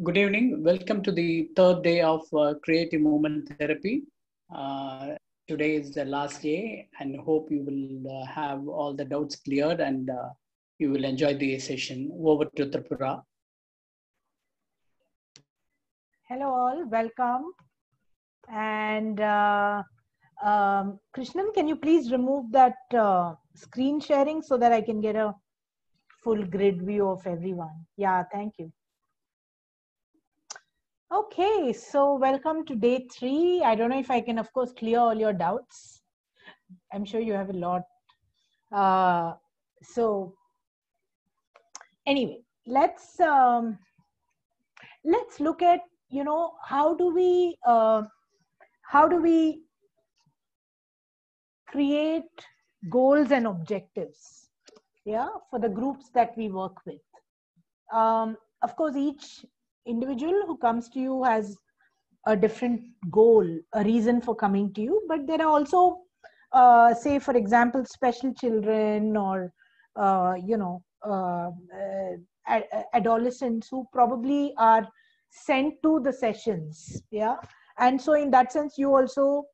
Good evening. Welcome to the third day of Creative Movement Therapy. Today is the last day, and hope you will have all the doubts cleared and you will enjoy the session. Over to Tripura. Hello all, welcome. And Krishnam, can you please remove that screen sharing so that I can get a full grid view of everyone? Yeah, thank you. Okay, so welcome to day 3. I don't know if I can, of course, clear all your doubts. I'm sure you have a lot. So anyway, let's look at, how do we create goals and objectives, for the groups that we work with. Of course, each individual who comes to you has a different goal, a reason for coming to you, but there are also, say, for example, special children or, adolescents who probably are sent to the sessions, and so in that sense, you also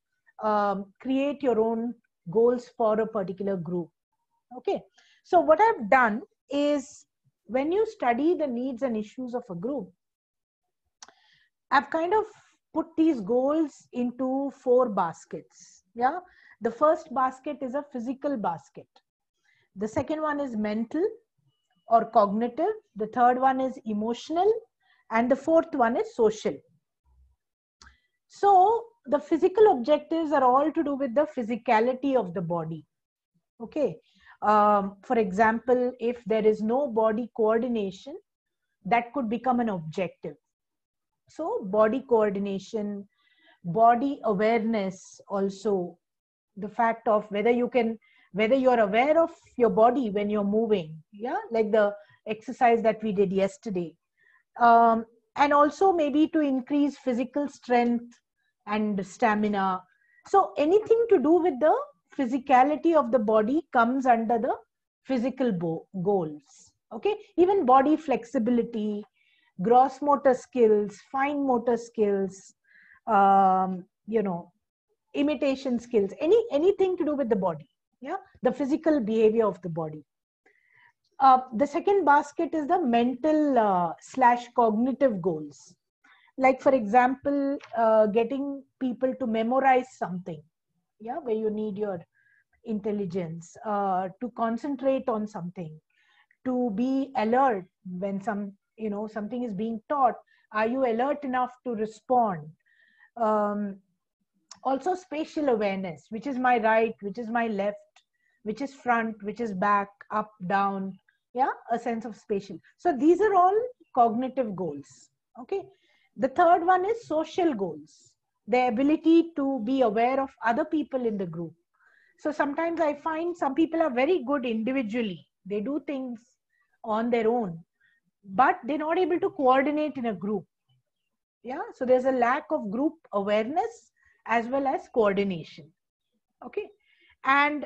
create your own goals for a particular group. Okay, so what I've done is, when you study the needs and issues of a group, I've kind of put these goals into 4 baskets. The first basket is a physical basket. The second one is mental or cognitive. The third one is emotional, and the fourth one is social. So the physical objectives are all to do with the physicality of the body. Okay. For example, if there is no body coordination, that could become an objective. So body coordination, body awareness, also the fact of whether you're aware of your body when you're moving, like the exercise that we did yesterday. And also maybe to increase physical strength and stamina. So anything to do with the physicality of the body comes under the physical goals. Okay, even body flexibility, gross motor skills, fine motor skills, imitation skills, anything to do with the body, the physical behavior of the body. The second basket is the mental / cognitive goals. Like, for example, getting people to memorize something, where you need your intelligence, to concentrate on something, to be alert when something is being taught. Are you alert enough to respond? Also spatial awareness, which is my right, which is my left, which is front, which is back, up, down, a sense of spatial. So these are all cognitive goals. Okay. The third one is social goals, the ability to be aware of other people in the group. So sometimes I find some people are very good individually. They do things on their own, but they're not able to coordinate in a group. So there's a lack of group awareness as well as coordination. Okay. And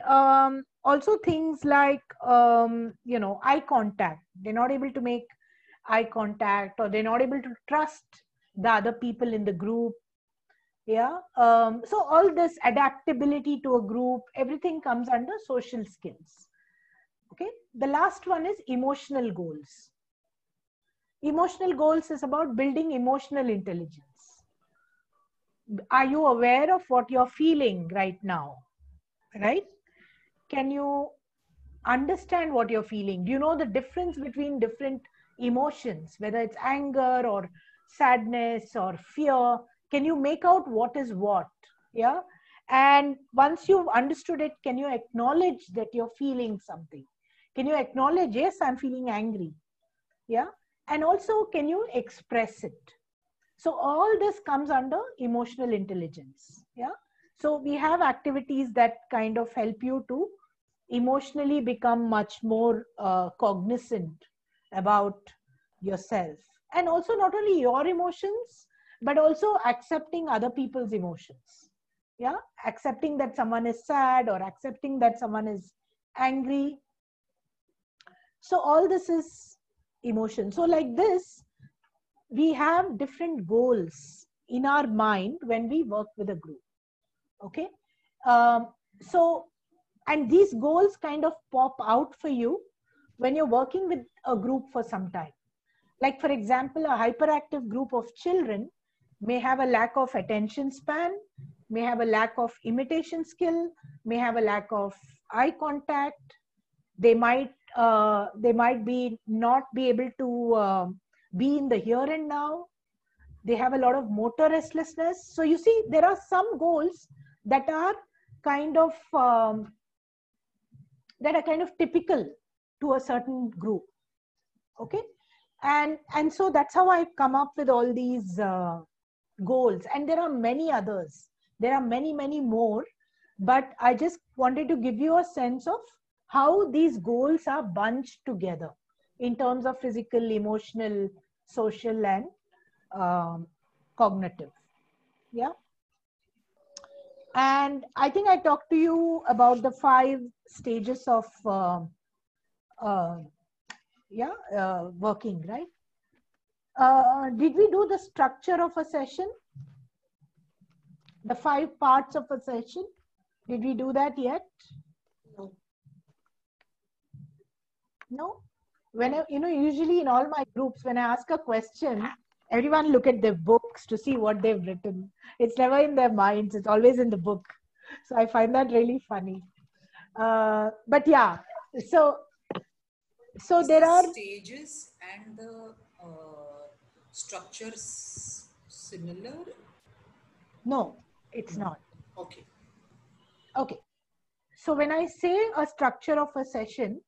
also things like, eye contact. They're not able to make eye contact, or they're not able to trust the other people in the group. So all this adaptability to a group, everything comes under social skills. Okay. The last one is emotional goals. Emotional goals is about building emotional intelligence. Are you aware of what you're feeling right now? Right? Can you understand what you're feeling? Do you know the difference between different emotions, whether it's anger or sadness or fear? Can you make out what is what? And once you've understood it, can you acknowledge that you're feeling something? Can you acknowledge, yes, I'm feeling angry? And also, can you express it? So all this comes under emotional intelligence. So we have activities that kind of help you to emotionally become much more cognizant about yourself, and also not only your emotions, but also accepting other people's emotions. Accepting that someone is sad, or accepting that someone is angry. So all this is emotion. So like this, we have different goals in our mind when we work with a group. Okay. So, and these goals kind of pop out for you when you're working with a group for some time. Like, for example, a hyperactive group of children may have a lack of attention span, may have a lack of imitation skill, may have a lack of eye contact. They might be not be able to be in the here and now. They have a lot of motor restlessness. So you see, there are some goals that are kind of typical to a certain group. Okay. And so that's how I come up with all these goals. And there are many others. There are many, many more. But I just wanted to give you a sense of how these goals are bunched together in terms of physical, emotional, social, and cognitive. Yeah. And I think I talked to you about the 5 stages of working, right? Did we do the structure of a session? The 5 parts of a session? Did we do that yet? No. No? When usually in all my groups, when I ask a question, everyone look at their books to see what they've written. It's never in their minds. It's always in the book. So I find that really funny. But yeah, so there are stages and the structures similar? No, it's not. Okay. Okay. So when I say a structure of a session,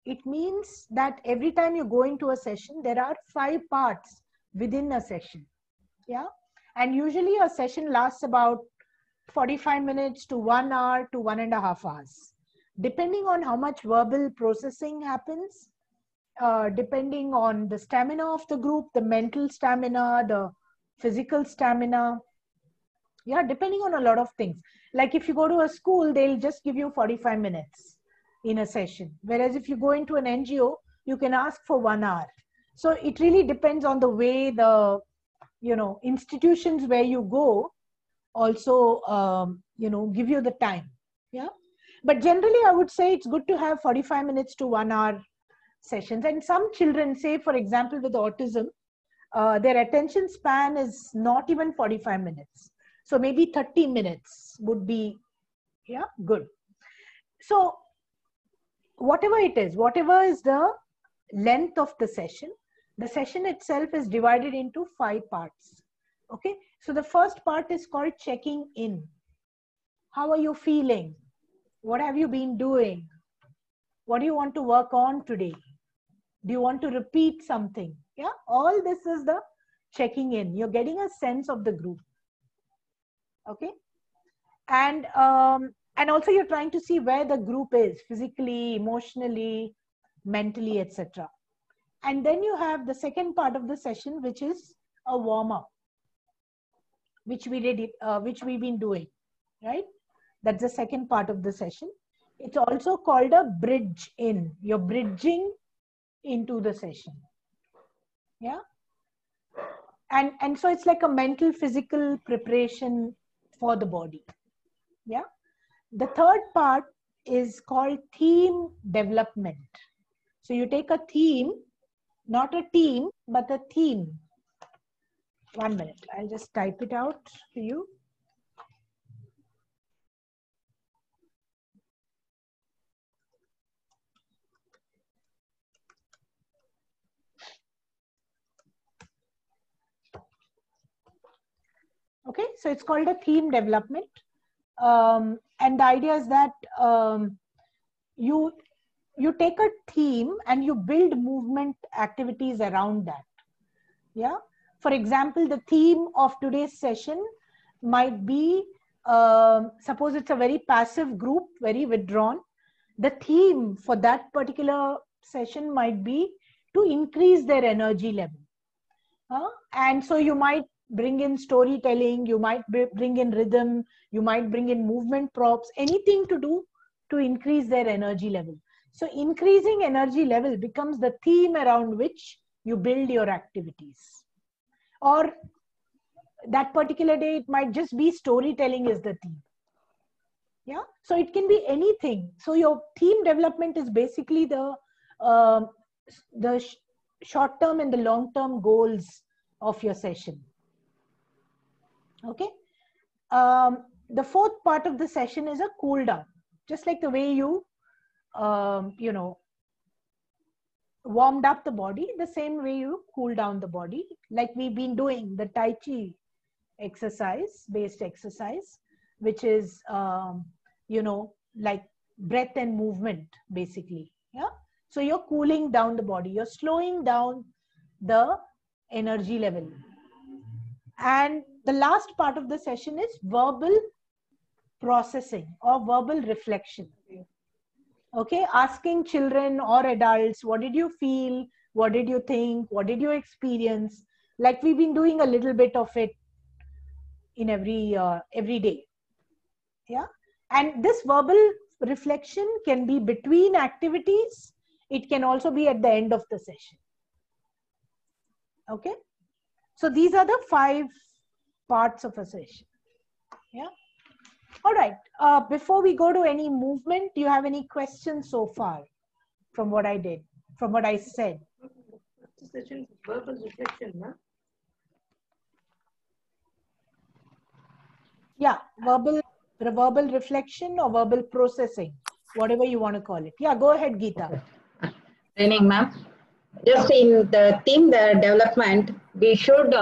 it means that every time you go into a session, there are 5 parts within a session. Yeah. And usually a session lasts about 45 minutes to 1 hour to 1.5 hours, depending on how much verbal processing happens, depending on the stamina of the group, the mental stamina, the physical stamina. Yeah, depending on a lot of things. Like if you go to a school, they'll just give you 45 minutes in a session. Whereas if you go into an NGO, you can ask for 1 hour. So it really depends on the way the, institutions where you go also, give you the time. Yeah. But generally, I would say it's good to have 45 minutes to 1 hour sessions. And some children, say, for example, with autism, their attention span is not even 45 minutes. So maybe 30 minutes would be, good. So whatever it is, whatever is the length of the session itself is divided into 5 parts. Okay. So the first part is called checking in. How are you feeling? What have you been doing? What do you want to work on today? Do you want to repeat something? Yeah. All this is the checking in. You're getting a sense of the group. Okay. And also you're trying to see where the group is physically, emotionally, mentally, etc. And then you have the second part of the session, which is a warm-up, which we've been doing, right? That's the second part of the session. It's also called a bridge in. You're bridging into the session. Yeah. And so it's like a mental, physical preparation for the body. Yeah. The third part is called theme development. So you take a theme, not a team, but a theme. 1 minute. I'll just type it out for you. Okay, so it's called a theme development. And the idea is that you take a theme and you build movement activities around that. Yeah. For example, the theme of today's session might be, suppose it's a very passive group, very withdrawn. The theme for that particular session might be to increase their energy level. And so you might bring in storytelling, you might bring in rhythm, you might bring in movement props, anything to do to increase their energy level. So increasing energy level becomes the theme around which you build your activities. or that particular day it might just be storytelling is the theme. Yeah, so it can be anything. So your theme development is basically the short-term and the long-term goals of your session. Okay. The fourth part of the session is a cool down. Just like the way you, you know, warmed up the body, the same way you cool down the body, like we've been doing the Tai Chi exercise, based exercise, which is, you know, like breath and movement, basically. Yeah. So you're cooling down the body, you're slowing down the energy level. And the last part of the session is verbal processing or verbal reflection. Okay, asking children or adults, what did you feel? What did you think? What did you experience? Like we've been doing a little bit of it in every day. Yeah. And this verbal reflection can be between activities. It can also be at the end of the session. Okay. So these are the 5 parts of a session. Yeah. All right. Before we go to any movement, do you have any questions so far from what I did, from what I said? Session verbal reflection, na? Yeah, verbal reflection or verbal processing, whatever you want to call it. Yeah, go ahead, Geeta. Training, ma'am. Just in the theme development, we should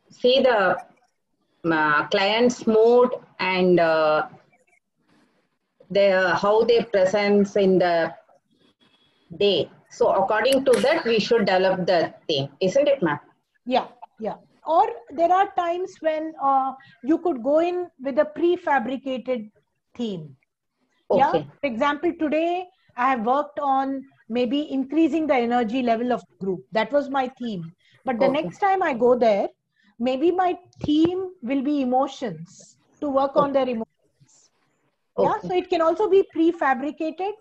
see the client's mood and how they present in the day. So according to that, we should develop the theme, isn't it, ma'am? Yeah, yeah. Or there are times when you could go in with a prefabricated theme. Okay. Yeah. For example, today I have worked on maybe increasing the energy level of the group. That was my theme. But the next time I go there, maybe my theme will be emotions, to work on their emotions. Yeah. So it can also be prefabricated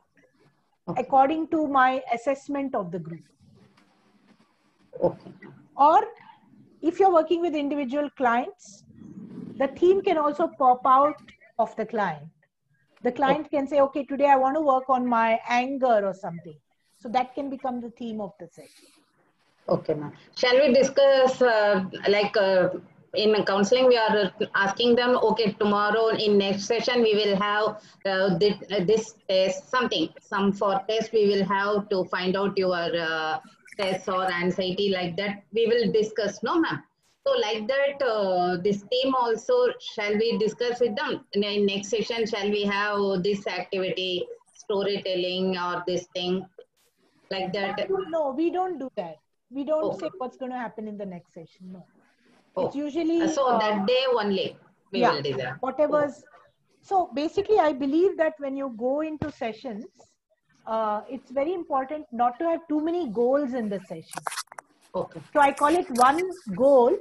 according to my assessment of the group. Okay. Or if you're working with individual clients, the theme can also pop out of the client. The client can say, okay, today I want to work on my anger or something. So that can become the theme of the session. Okay, ma'am. Shall we discuss in counseling, we are asking them, okay, tomorrow in next session, we will have this test, some for test we will have to find out your stress or anxiety, like that we will discuss, no ma'am? So like that, this theme also, shall we discuss with them? In next session, shall we have this activity, storytelling or this thing, like that? No, we don't do that. We don't say what's going to happen in the next session, no. It's usually so that day only we will do that. Whatever's. So basically, I believe that when you go into sessions, it's very important not to have too many goals in the session. Okay. So I call it one goal,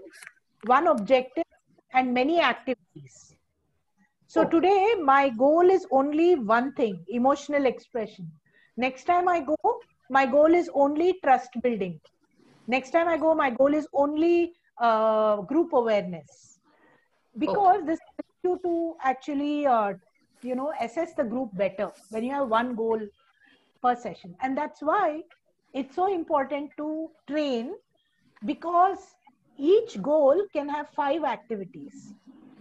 one objective, and many activities. So today, my goal is only one thing: emotional expression. Next time I go, my goal is only trust building. Next time I go, my goal is only group awareness, because this helps you to actually assess the group better when you have one goal per session. And that's why it's so important to train, because each goal can have 5 activities.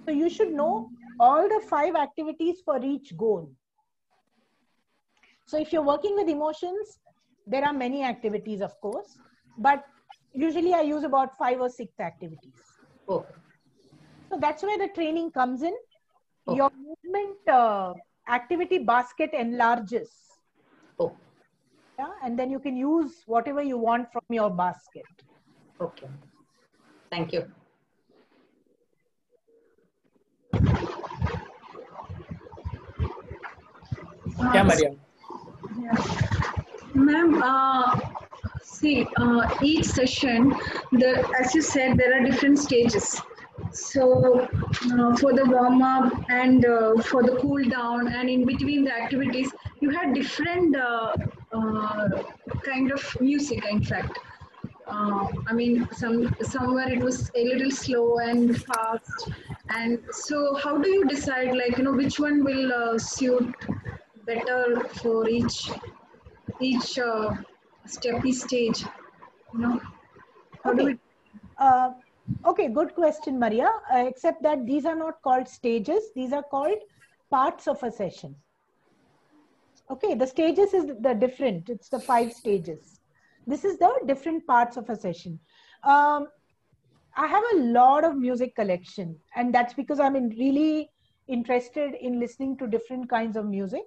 So you should know all the 5 activities for each goal. So if you're working with emotions, there are many activities, of course, but usually I use about 5 or 6 activities. So that's where the training comes in. Your movement activity basket enlarges. Yeah, and then you can use whatever you want from your basket. Okay. Thank you. Yeah, Maria. Ma'am, see, each session, as you said, there are different stages. So for the warm up and for the cool down, and in between the activities, you had different kind of music, in fact. I mean, somewhere it was a little slow and fast. And so, how do you decide, like, you know, which one will suit better for each steppy stage? You know, how do Okay. we? Okay, good question, Maria. Except that these are not called stages; these are called parts of a session. Okay, the stages is the different. It's the 5 stages. This is the different parts of a session. I have a lot of music collection, and that's because I'm really interested in listening to different kinds of music.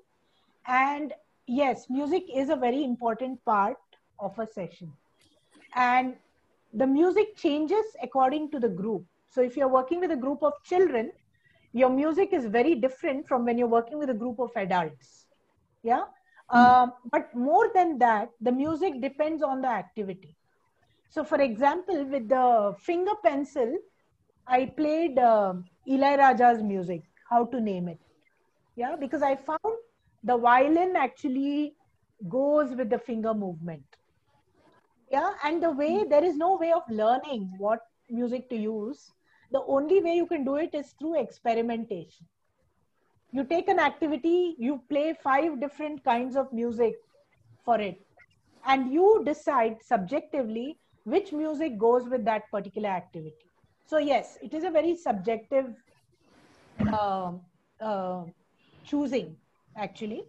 And yes, music is a very important part of a session. And the music changes according to the group. So if you're working with a group of children, your music is very different from when you're working with a group of adults. Yeah. But more than that, the music depends on the activity. So for example, with the finger pencil, I played Eli Raja's music, How to Name It. Yeah, because I found the violin actually goes with the finger movement. Yeah, and the way, there is no way of learning what music to use. The only way you can do it is through experimentation. You take an activity, you play 5 different kinds of music for it, and you decide subjectively which music goes with that particular activity. So yes, it is a very subjective choosing actually.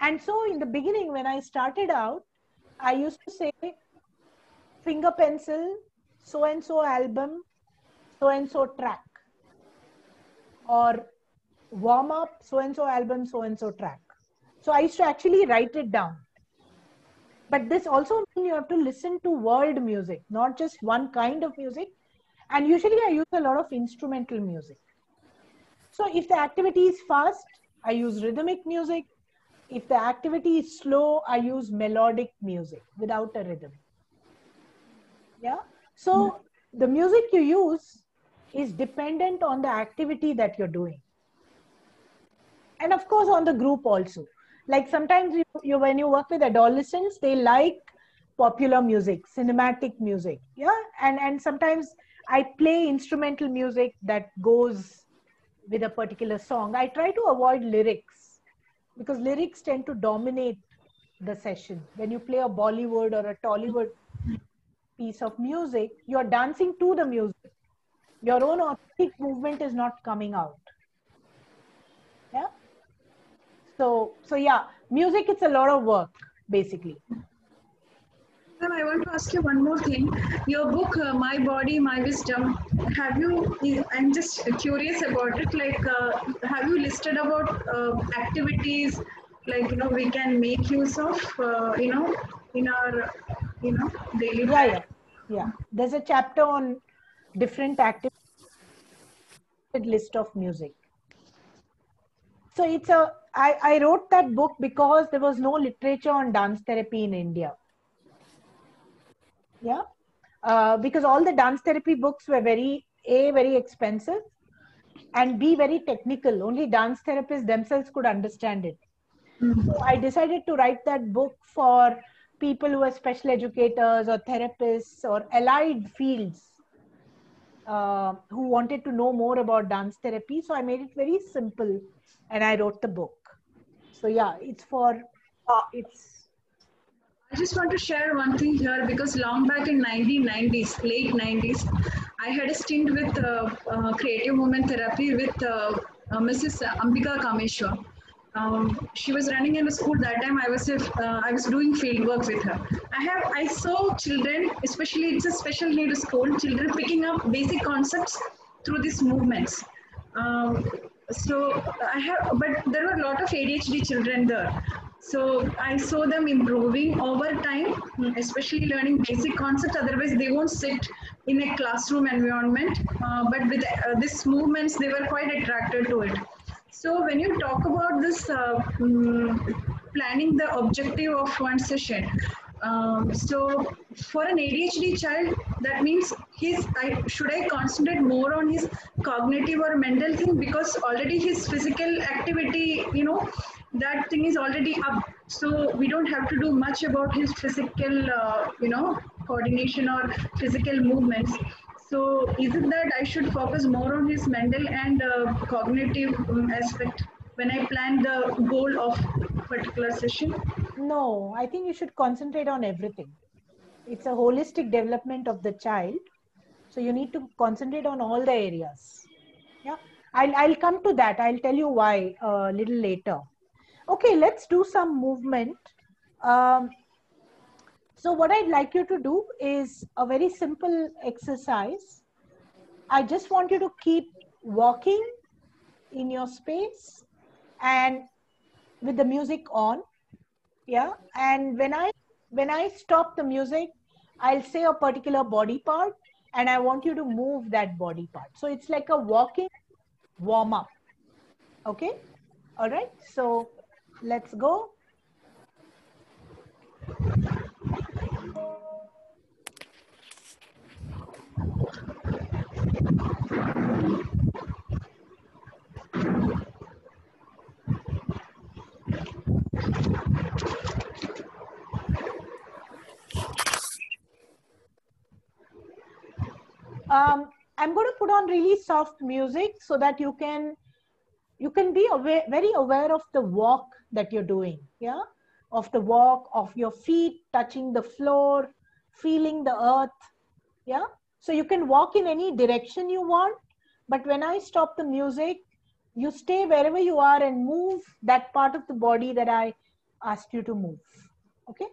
And so in the beginning, when I started out, I used to say finger pencil, so and so album, so and so track, or warm up, so and so album, so and so track. So I used to actually write it down. But this also means you have to listen to world music, not just one kind of music. And usually I use a lot of instrumental music. So if the activity is fast, I use rhythmic music. If the activity is slow, I use melodic music without a rhythm. Yeah. So the music you use is dependent on the activity that you're doing. And of course, on the group also. Like sometimes when you work with adolescents, they like popular music, cinematic music. Yeah. And sometimes I play instrumental music that goes with a particular song. I try to avoid lyrics because lyrics tend to dominate the session. When you play a Bollywood or a Tollywood piece of music, you're dancing to the music. Your own authentic movement is not coming out. Yeah. So yeah, music, it's a lot of work, basically. Ma'am, I want to ask you one more thing. Your book, My Body, My Wisdom, I'm just curious about it. Like, have you listed about activities, like, you know, we can make use of, you know, in our, you know, daily life? Yeah. There's a chapter on different activities, list of music. So I wrote that book because there was no literature on dance therapy in India. Yeah. Because all the dance therapy books were very expensive, and B, very technical. Only dance therapists themselves could understand it. So I decided to write that book for people who are special educators or therapists or allied fields who wanted to know more about dance therapy. So I made it very simple and I wrote the book. So yeah, it's for, I just want to share one thing here because long back in 1990s, late 90s, I had a stint with creative movement therapy with Mrs. Ambika Kameshwar. She was running in a school that time. I was doing field work with her. I saw children, especially it's a special needs school, children picking up basic concepts through these movements. But there were a lot of ADHD children there. So I saw them improving over time, especially learning basic concepts. Otherwise, they won't sit in a classroom environment. But with these movements, they were quite attracted to it. So when you talk about this planning the objective of one session, so for an ADHD child, that means should I concentrate more on his cognitive or mental thing, because already his physical activity, you know, that thing is already up. So we don't have to do much about his physical, you know, coordination or physical movements. So is it that I should focus more on his mental and cognitive aspect when I plan the goal of particular session? No, I think you should concentrate on everything. It's a holistic development of the child. So you need to concentrate on all the areas. Yeah, I'll come to that. I'll tell you why a little later. Okay, let's do some movement. So what I'd like you to do is a very simple exercise. I just want you to keep walking in your space and with the music on. Yeah, and when I stop the music, I'll say a particular body part and I want you to move that body part. So it's like a walking warm up. Okay, all right, so let's go. I'm going to put on really soft music so that you can be aware, very aware of the walk that you're doing. Yeah, of the walk, of your feet touching the floor, feeling the earth. Yeah, so you can walk in any direction you want, but when I stop the music, you stay wherever you are and move that part of the body that I asked you to move. Okay,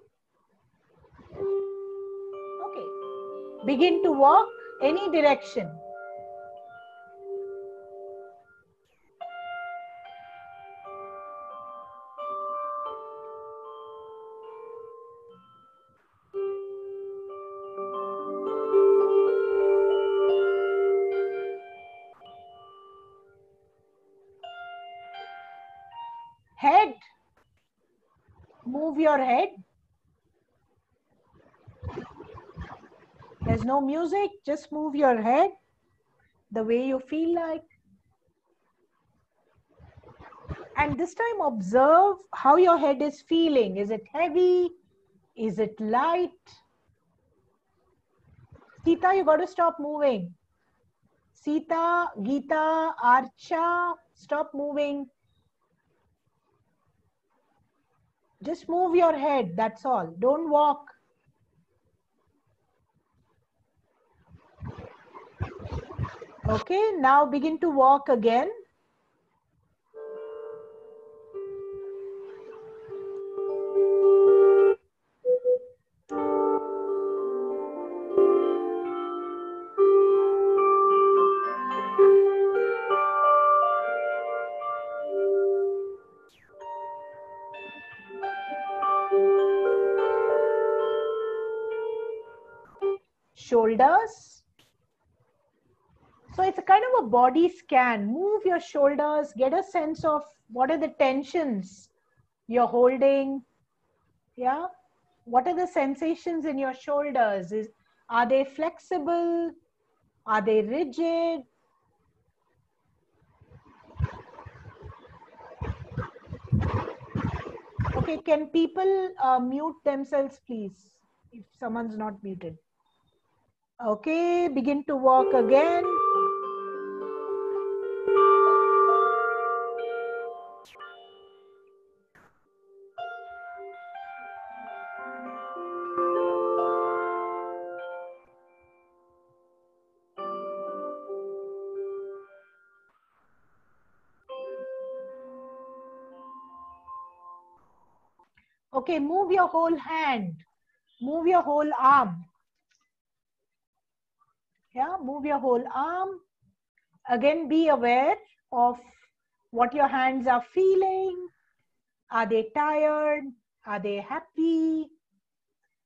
okay, begin to walk any direction. Head, move your head. There's no music, just move your head the way you feel like. And this time observe how your head is feeling. Is it heavy? Is it light? Sita, you got to stop moving. Sita, Geeta, Archa, stop moving. Just move your head, that's all. Don't walk. Okay, now begin to walk again. Shoulders. So it's a kind of a body scan. Move your shoulders, get a sense of what are the tensions you're holding. Yeah. What are the sensations in your shoulders? Are they flexible? Are they rigid? Okay, can people mute themselves, please, if someone's not muted? Okay, begin to walk again. Okay, move your whole hand, move your whole arm. Yeah, move your whole arm. Again, be aware of what your hands are feeling. Are they tired? Are they happy?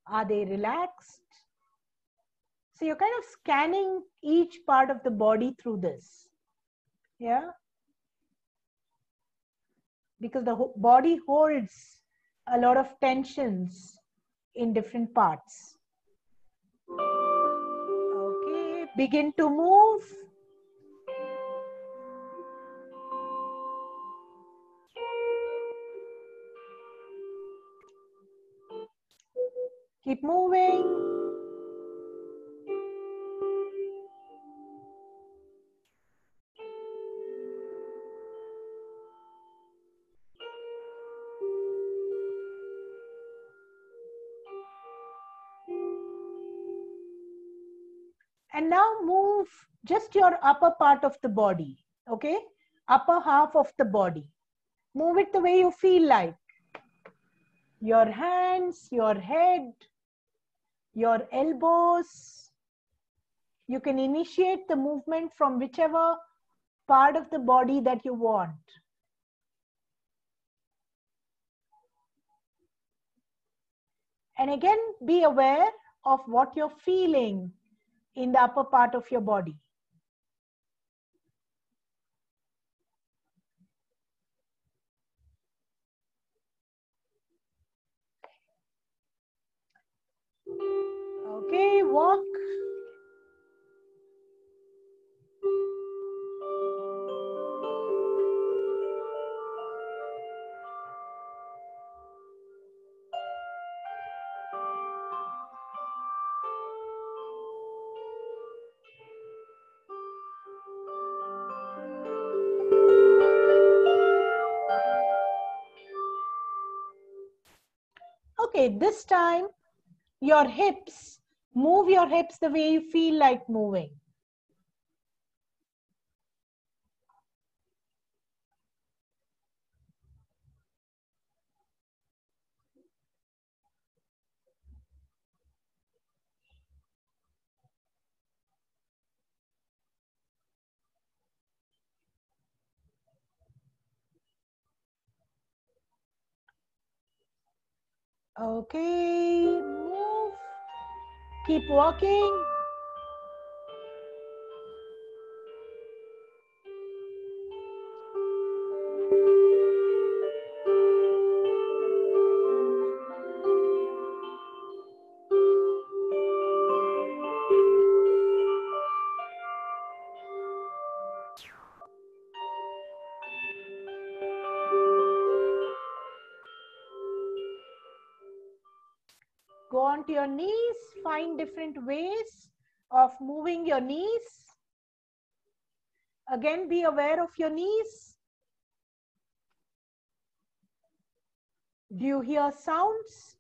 Are they relaxed? So you're kind of scanning each part of the body through this. Yeah. Because the body holds a lot of tensions in different parts. Okay, begin to move. Keep moving. And now move just your upper part of the body, okay? Upper half of the body. Move it the way you feel like. Your hands, your head, your elbows. You can initiate the movement from whichever part of the body that you want. And again, be aware of what you're feeling in the upper part of your body. Okay, walk. Okay, this time your hips, move your hips the way you feel like moving. Okay, move. Keep walking. Go onto your knees, find different ways of moving your knees. Again, be aware of your knees. Do you hear sounds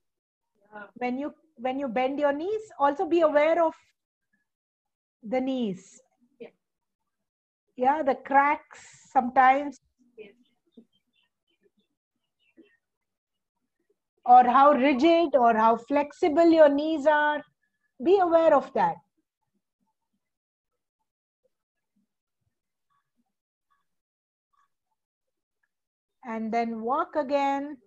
when you bend your knees? Also be aware of the knees. Yeah, the cracks sometimes. Or how rigid or how flexible your knees are. Be aware of that. And then walk again.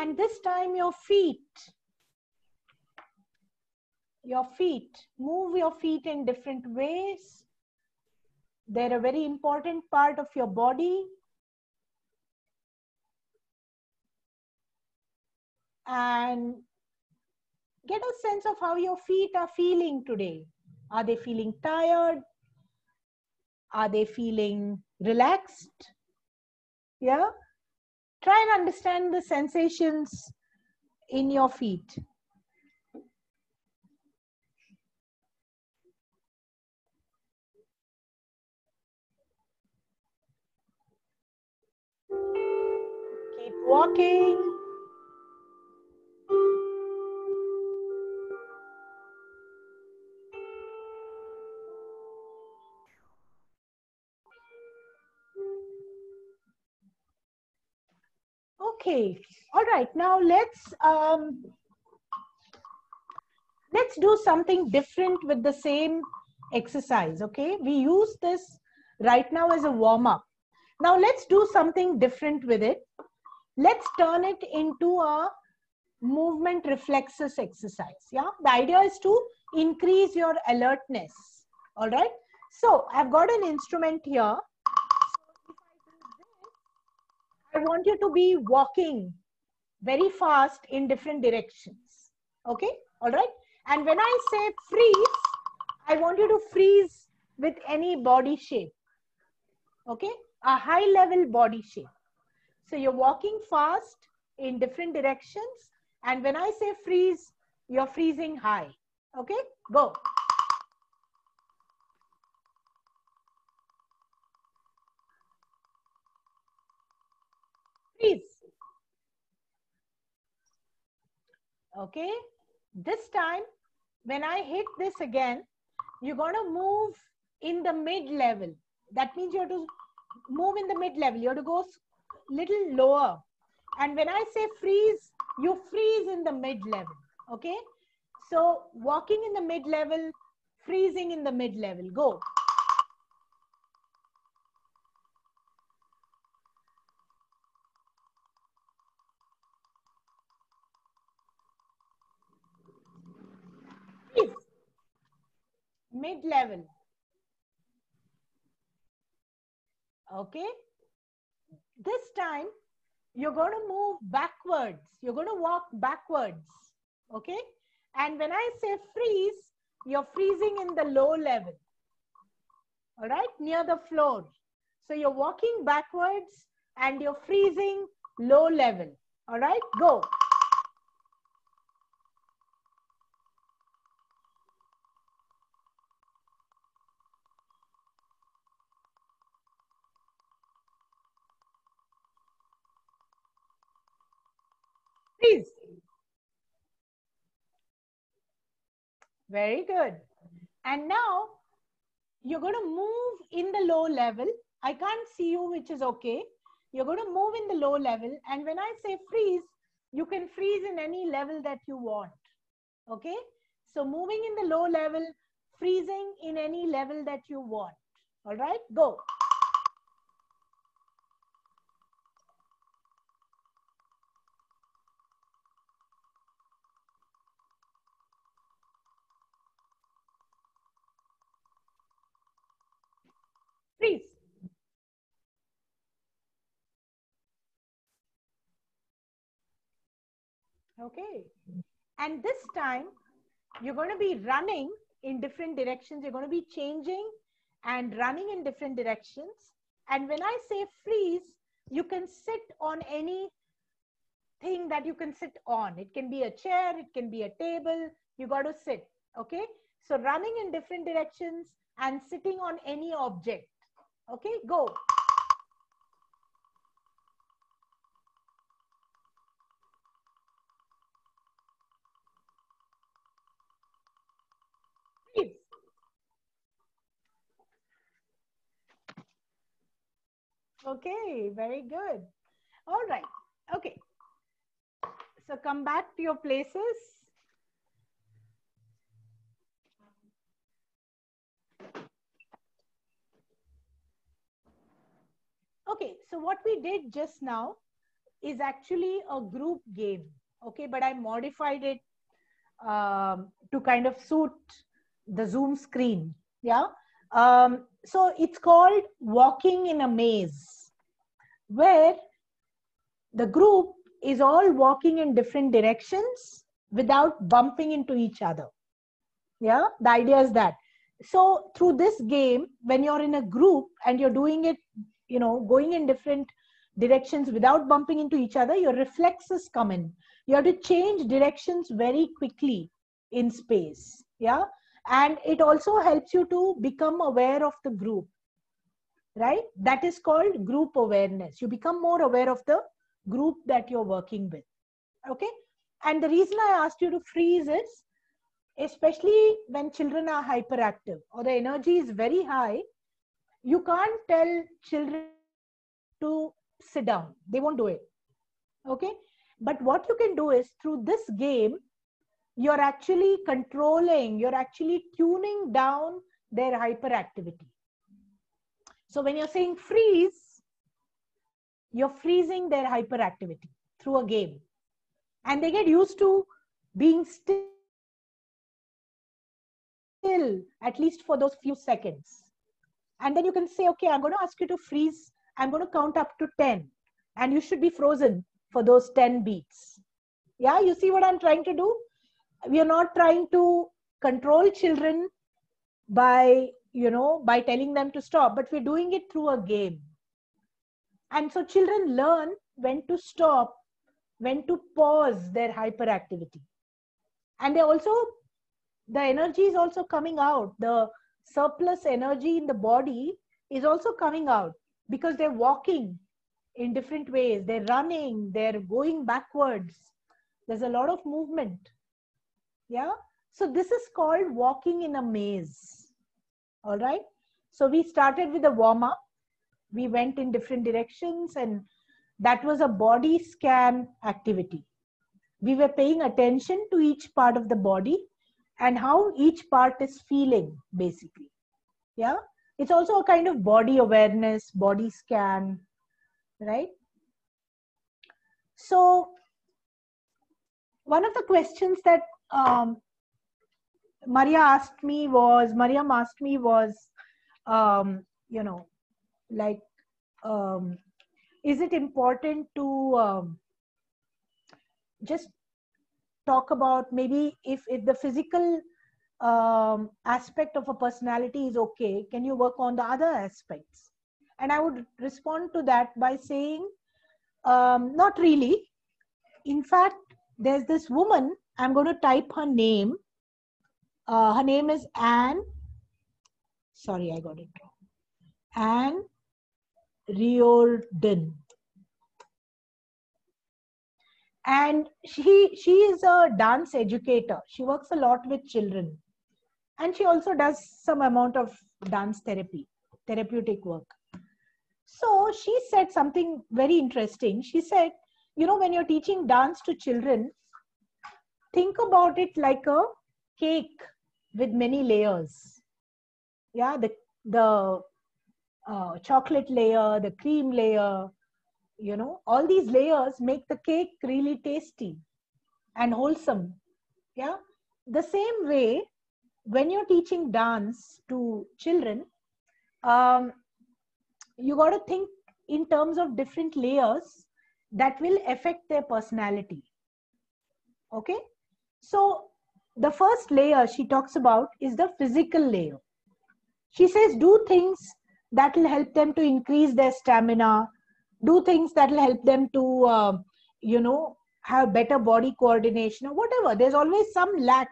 And this time your feet, move your feet in different ways. They're a very important part of your body. And get a sense of how your feet are feeling today. Are they feeling tired? Are they feeling relaxed? Yeah. Try and understand the sensations in your feet. Keep walking. Okay, all right. Now let's do something different with the same exercise. Okay, we use this right now as a warm-up. Now let's do something different with it. Let's turn it into a movement reflexes exercise. Yeah, the idea is to increase your alertness. All right. So I've got an instrument here. I want you to be walking very fast in different directions. Okay, all right. And when I say freeze, I want you to freeze with any body shape. Okay, a high level body shape. So you're walking fast in different directions. And when I say freeze, you're freezing high. Okay, go. Freeze. Okay, this time when I hit this again, you're going to move in the mid level. That means you have to move in the mid level. You have to go little lower. And when I say freeze, you freeze in the mid level. Okay, so walking in the mid level, freezing in the mid level. Go. Freeze. Mid level. Okay, this time you're going to move backwards. You're going to walk backwards. Okay, and when I say freeze, you're freezing in the low level. All right, near the floor. So you're walking backwards and you're freezing low level. All right, go. Freeze. Very good. And now you're going to move in the low level. I can't see you, which is okay. You're going to move in the low level. And when I say freeze, you can freeze in any level that you want. Okay. So moving in the low level, freezing in any level that you want. All right, go. Freeze. Okay. And this time you're going to be running in different directions. You're going to be changing and running in different directions. And when I say freeze, you can sit on any thing that you can sit on. It can be a chair, it can be a table. You got to sit. Okay. So running in different directions and sitting on any object. Okay, go. Freeze. Okay, very good. All right. Okay. So come back to your places. Okay, so what we did just now is actually a group game. Okay, but I modified it to kind of suit the Zoom screen. Yeah. So it's called walking in a maze, where the group is all walking in different directions without bumping into each other. Yeah, the idea is that. So through this game, when you're in a group and you're doing it, you know, going in different directions without bumping into each other, your reflexes come in. You have to change directions very quickly in space. Yeah. And it also helps you to become aware of the group, right? That is called group awareness. You become more aware of the group that you're working with. Okay. And the reason I asked you to freeze is, especially when children are hyperactive or the energy is very high, you can't tell children to sit down. They won't do it. Okay. But what you can do is, through this game, you're actually controlling, you're actually tuning down their hyperactivity. So when you're saying freeze, you're freezing their hyperactivity through a game. And they get used to being still, at least for those few seconds. And then you can say, okay, I'm going to ask you to freeze. I'm going to count up to 10. And you should be frozen for those 10 beats. Yeah, you see what I'm trying to do? We are not trying to control children by, you know, by telling them to stop, but we're doing it through a game. And so children learn when to stop, when to pause their hyperactivity. And they also, the energy is also coming out. The surplus energy in the body is also coming out because they're walking in different ways. They're running, they're going backwards. There's a lot of movement. Yeah. So this is called walking in a maze. All right. So we started with a warm-up. We went in different directions, and that was a body scan activity. We were paying attention to each part of the body and how each part is feeling, basically. Yeah. It's also a kind of body awareness, body scan, right? So one of the questions that Mariam asked me was, you know, like, is it important to just talk about maybe if the physical aspect of a personality is okay, can you work on the other aspects? And I would respond to that by saying, not really. In fact, there's this woman, I'm going to type her name. Her name is Anne. Sorry, I got it wrong. Anne Riordan. And she is a dance educator. She works a lot with children. And she also does some amount of dance therapy, therapeutic work. So she said something very interesting. She said, you know, when you're teaching dance to children, think about it like a cake with many layers. Yeah, the chocolate layer, the cream layer, you know, all these layers make the cake really tasty and wholesome. Yeah, the same way, when you're teaching dance to children, you got to think in terms of different layers that will affect their personality. Okay, so the first layer she talks about is the physical layer. She says, do things that will help them to increase their stamina, do things that will help them to, you know, have better body coordination or whatever. There's always some lack.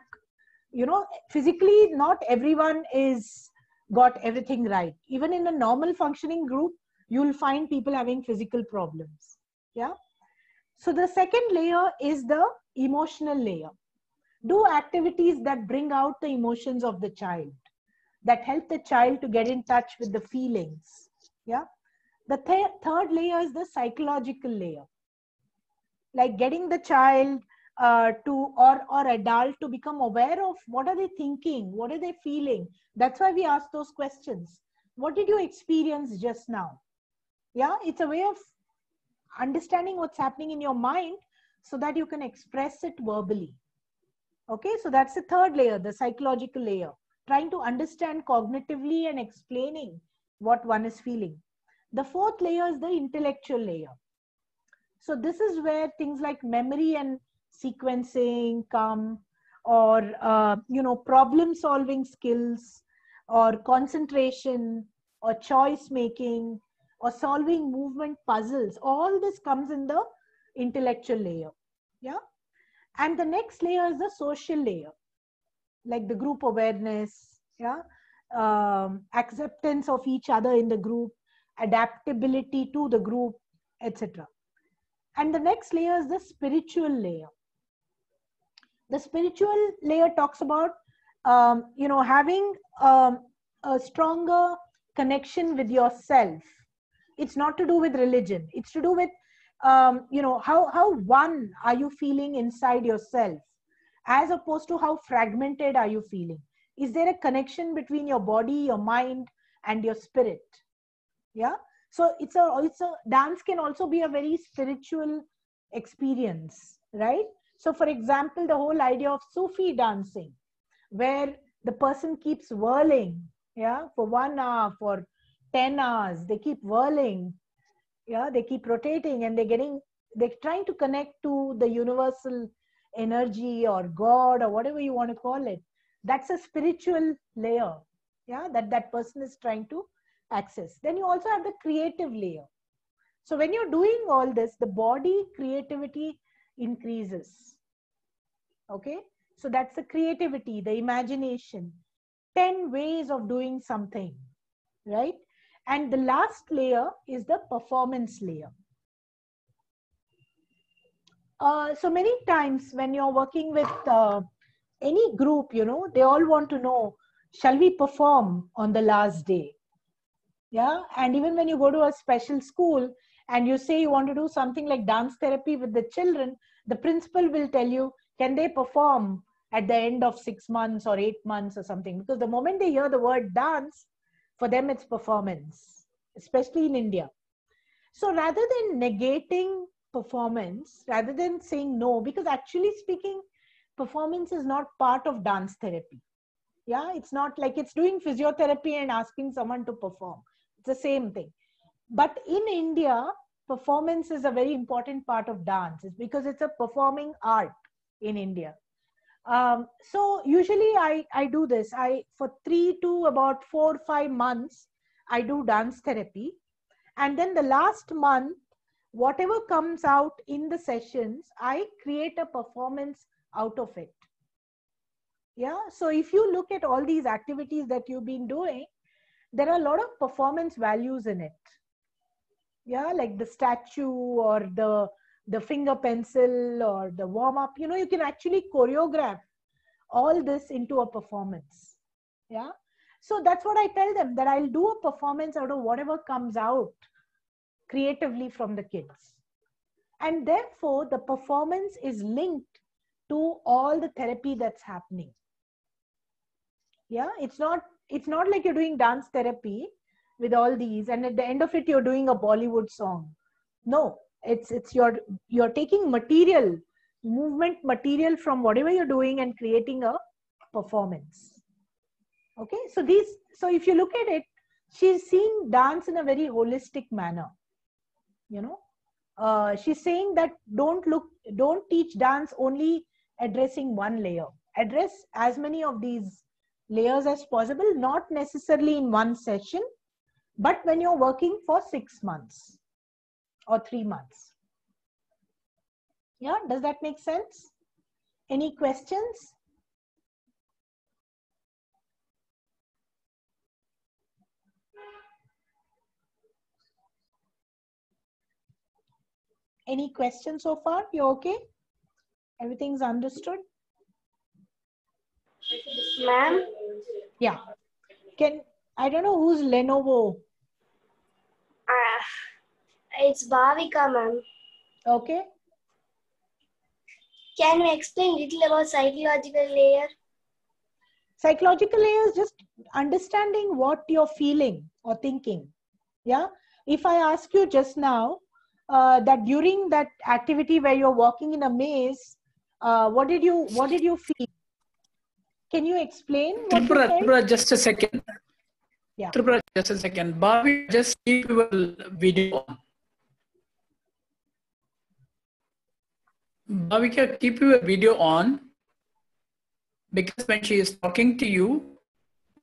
You know, physically, not everyone is got everything right. Even in a normal functioning group, you'll find people having physical problems. Yeah. So the second layer is the emotional layer. Do activities that bring out the emotions of the child, that help the child to get in touch with the feelings. Yeah. The third layer is the psychological layer, like getting the child or adult to become aware of what are they thinking, what are they feeling. That's why we ask those questions. What did you experience just now? Yeah, it's a way of understanding what's happening in your mind so that you can express it verbally. Okay, so that's the third layer, the psychological layer, trying to understand cognitively and explaining what one is feeling. The fourth layer is the intellectual layer. So this is where things like memory and sequencing come, or you know, problem solving skills, or concentration, or choice making, or solving movement puzzles. All this comes in the intellectual layer. Yeah. And the next layer is the social layer, like the group awareness, yeah, acceptance of each other in the group, adaptability to the group, etc. And the next layer is the spiritual layer. The spiritual layer talks about, you know, having a stronger connection with yourself. It's not to do with religion. It's to do with, you know, how one are you feeling inside yourself, as opposed to how fragmented are you feeling. Is there a connection between your body, your mind, and your spirit? Yeah. So it's a dance can also be a very spiritual experience, right? So for example, the whole idea of Sufi dancing, where the person keeps whirling, yeah, for 1 hour, for 10 hours, they keep whirling, yeah, they keep rotating, and they're trying to connect to the universal energy or God or whatever you want to call it. That's a spiritual layer, yeah, that person is trying to access. Then you also have the creative layer. So when you're doing all this, the body creativity increases. Okay, so that's the creativity, the imagination, 10 ways of doing something, right? And the last layer is the performance layer. So many times when you're working with any group, you know, they all want to know, shall we perform on the last day? Yeah, and even when you go to a special school and you say you want to do something like dance therapy with the children, the principal will tell you, can they perform at the end of 6 months or 8 months or something? Because the moment they hear the word dance, for them it's performance, especially in India. So rather than negating performance, rather than saying no, because actually speaking, performance is not part of dance therapy. Yeah, it's not like it's doing physiotherapy and asking someone to perform. It's the same thing. But in India, performance is a very important part of dance. It's because it's a performing art in India. So usually I do this. For 3 to about 4 or 5 months, I do dance therapy. And then the last month, whatever comes out in the sessions, I create a performance out of it. Yeah, so if you look at all these activities that you've been doing, there are a lot of performance values in it. Yeah, like the statue or the finger pencil or the warm up, you know, you can actually choreograph all this into a performance. Yeah, so that's what I tell them, that I'll do a performance out of whatever comes out creatively from the kids. And therefore, the performance is linked to all the therapy that's happening. Yeah, it's not like you're doing dance therapy with all these and at the end of it you're doing a Bollywood song. No, you're taking material, movement material from whatever you're doing and creating a performance. Okay, so if you look at it, she's seeing dance in a very holistic manner. You know, she's saying that don't teach dance only addressing one layer. Address as many of these layers as possible, not necessarily in one session, but when you're working for 6 months or 3 months. Yeah, does that make sense? Any questions? Any questions so far? You okay? Everything's understood? Ma'am? Yeah. I don't know who's Lenovo. It's Bhavika, ma'am. Okay. Can you explain a little about psychological layer? Psychological layer is just understanding what you're feeling or thinking. Yeah. If I ask you just now that during that activity where you're walking in a maze, what did you feel? Can you explain what you felt? Tripura, just a second. Yeah. Tripura, just a second. Bobby, just keep your video on. Bhavika, keep your video on, because when she is talking to you,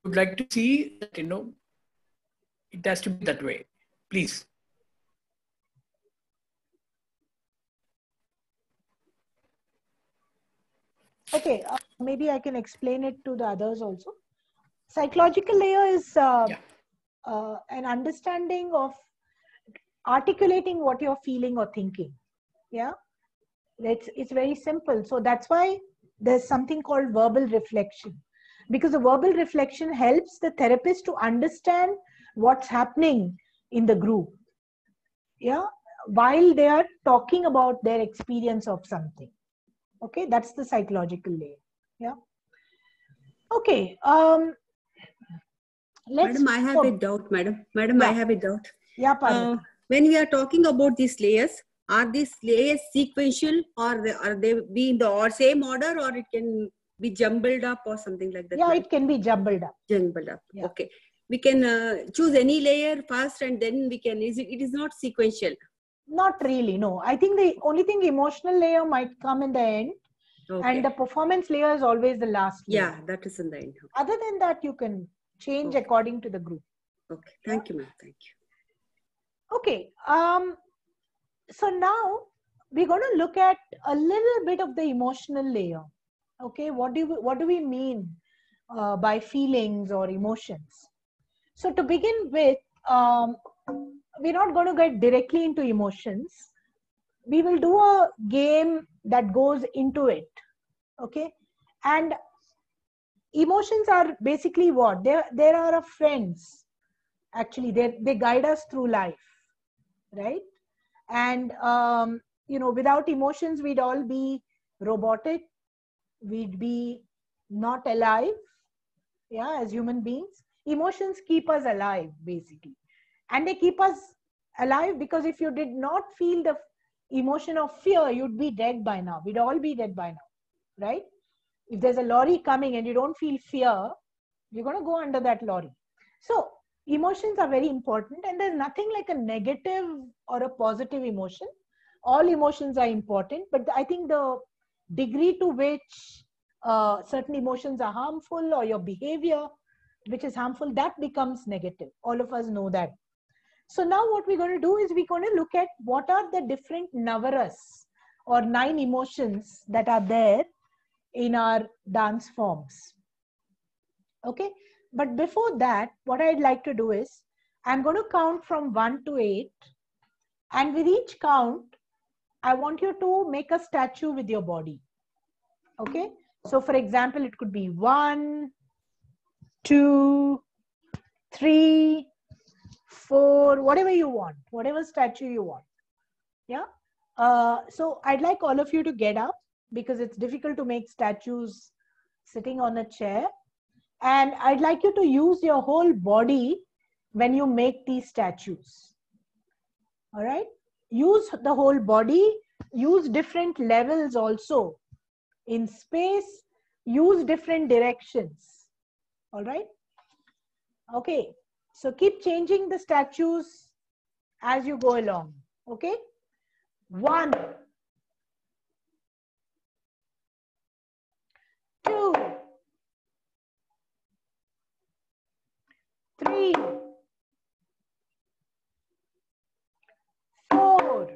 would like to see that, you know, it has to be that way. Please. Okay, maybe I can explain it to the others also. Psychological layer is an understanding of articulating what you're feeling or thinking. Yeah, it's very simple. So that's why there's something called verbal reflection, because the verbal reflection helps the therapist to understand what's happening in the group. Yeah, while they are talking about their experience of something. Okay, that's the psychological layer. Yeah. Okay. Madam, I have a doubt, madam. Madam, yeah. I have a doubt. Yeah, Parvati. When we are talking about these layers, are these layers sequential, or are they be in the same order, or it can be jumbled up or something like that? Yeah, it can be jumbled up. Jumbled up. Yeah. Okay. We can choose any layer first, and then we can. It is not sequential. Not really. No, I think the only thing emotional layer might come in the end. Okay. And the performance layer is always the last layer. Yeah, that is in the end. Okay. Other than that, you can change according to the group. Okay. Thank you, ma'am. Thank you. Okay. So now we're going to look at a little bit of the emotional layer. Okay, what do we mean by feelings or emotions? So to begin with, we're not going to get directly into emotions. We will do a game that goes into it. Okay, and emotions are basically what? There are our friends. Actually, they guide us through life, right? And you know, without emotions, we'd all be robotic. We'd be not alive, yeah, as human beings. Emotions keep us alive, basically. And they keep us alive because if you did not feel the emotion of fear, you'd be dead by now. We'd all be dead by now, right? If there's a lorry coming and you don't feel fear, you're going to go under that lorry. So emotions are very important, and there's nothing like a negative or a positive emotion. All emotions are important, but I think the degree to which certain emotions are harmful or your behavior which is harmful, that becomes negative. All of us know that. So now what we're going to do is we're going to look at what are the different navaras or 9 emotions that are there in our dance forms. Okay, but before that, what I'd like to do is I'm going to count from 1 to 8, and with each count I want you to make a statue with your body. Okay, so for example, it could be 1, 2, 3, 4, whatever you want, whatever statue you want. Yeah. So I'd like all of you to get up because it's difficult to make statues sitting on a chair. And I'd like you to use your whole body when you make these statues. All right. Use the whole body, use different levels also in space, use different directions. All right. Okay. So keep changing the statues as you go along. Okay. 1, 2, 3, 4,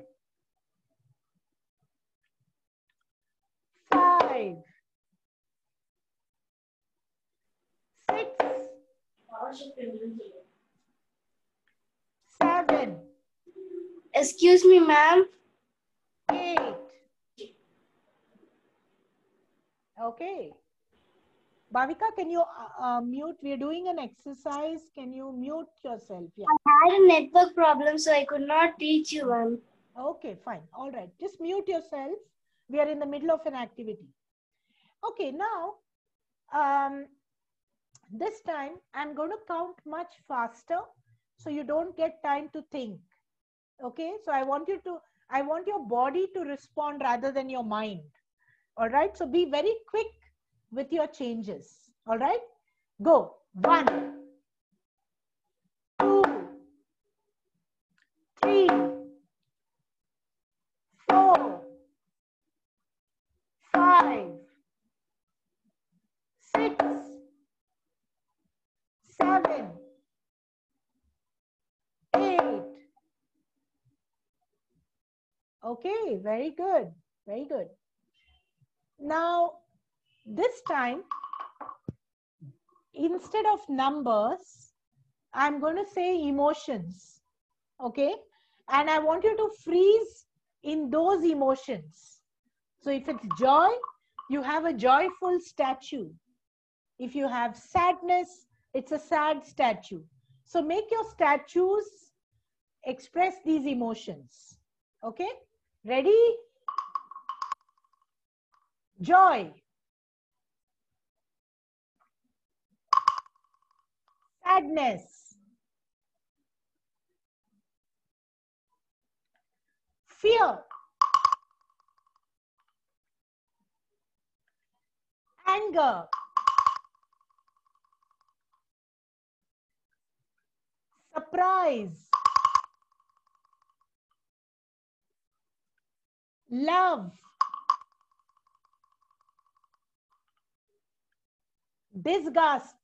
5, 6, 7, Excuse me, ma'am. 8. Okay. Bhavika, can you mute? We're doing an exercise. Can you mute yourself? Yeah. I had a network problem, so I could not reach you, ma'am. Okay, fine. All right. Just mute yourself. We are in the middle of an activity. Okay, now, this time I'm going to count much faster so you don't get time to think. Okay, so I want your body to respond rather than your mind. All right, so be very quick with your changes. All right, go. 1, 2, 3, 4, 5, 6, 7, 8. Okay, very good. Very good. Now, this time, instead of numbers, I'm going to say emotions. Okay? And I want you to freeze in those emotions. So if it's joy, you have a joyful statue. If you have sadness, it's a sad statue. So make your statues express these emotions. Okay? Ready? Joy. Sadness. Fear. Anger. Surprise. Love. Disgust.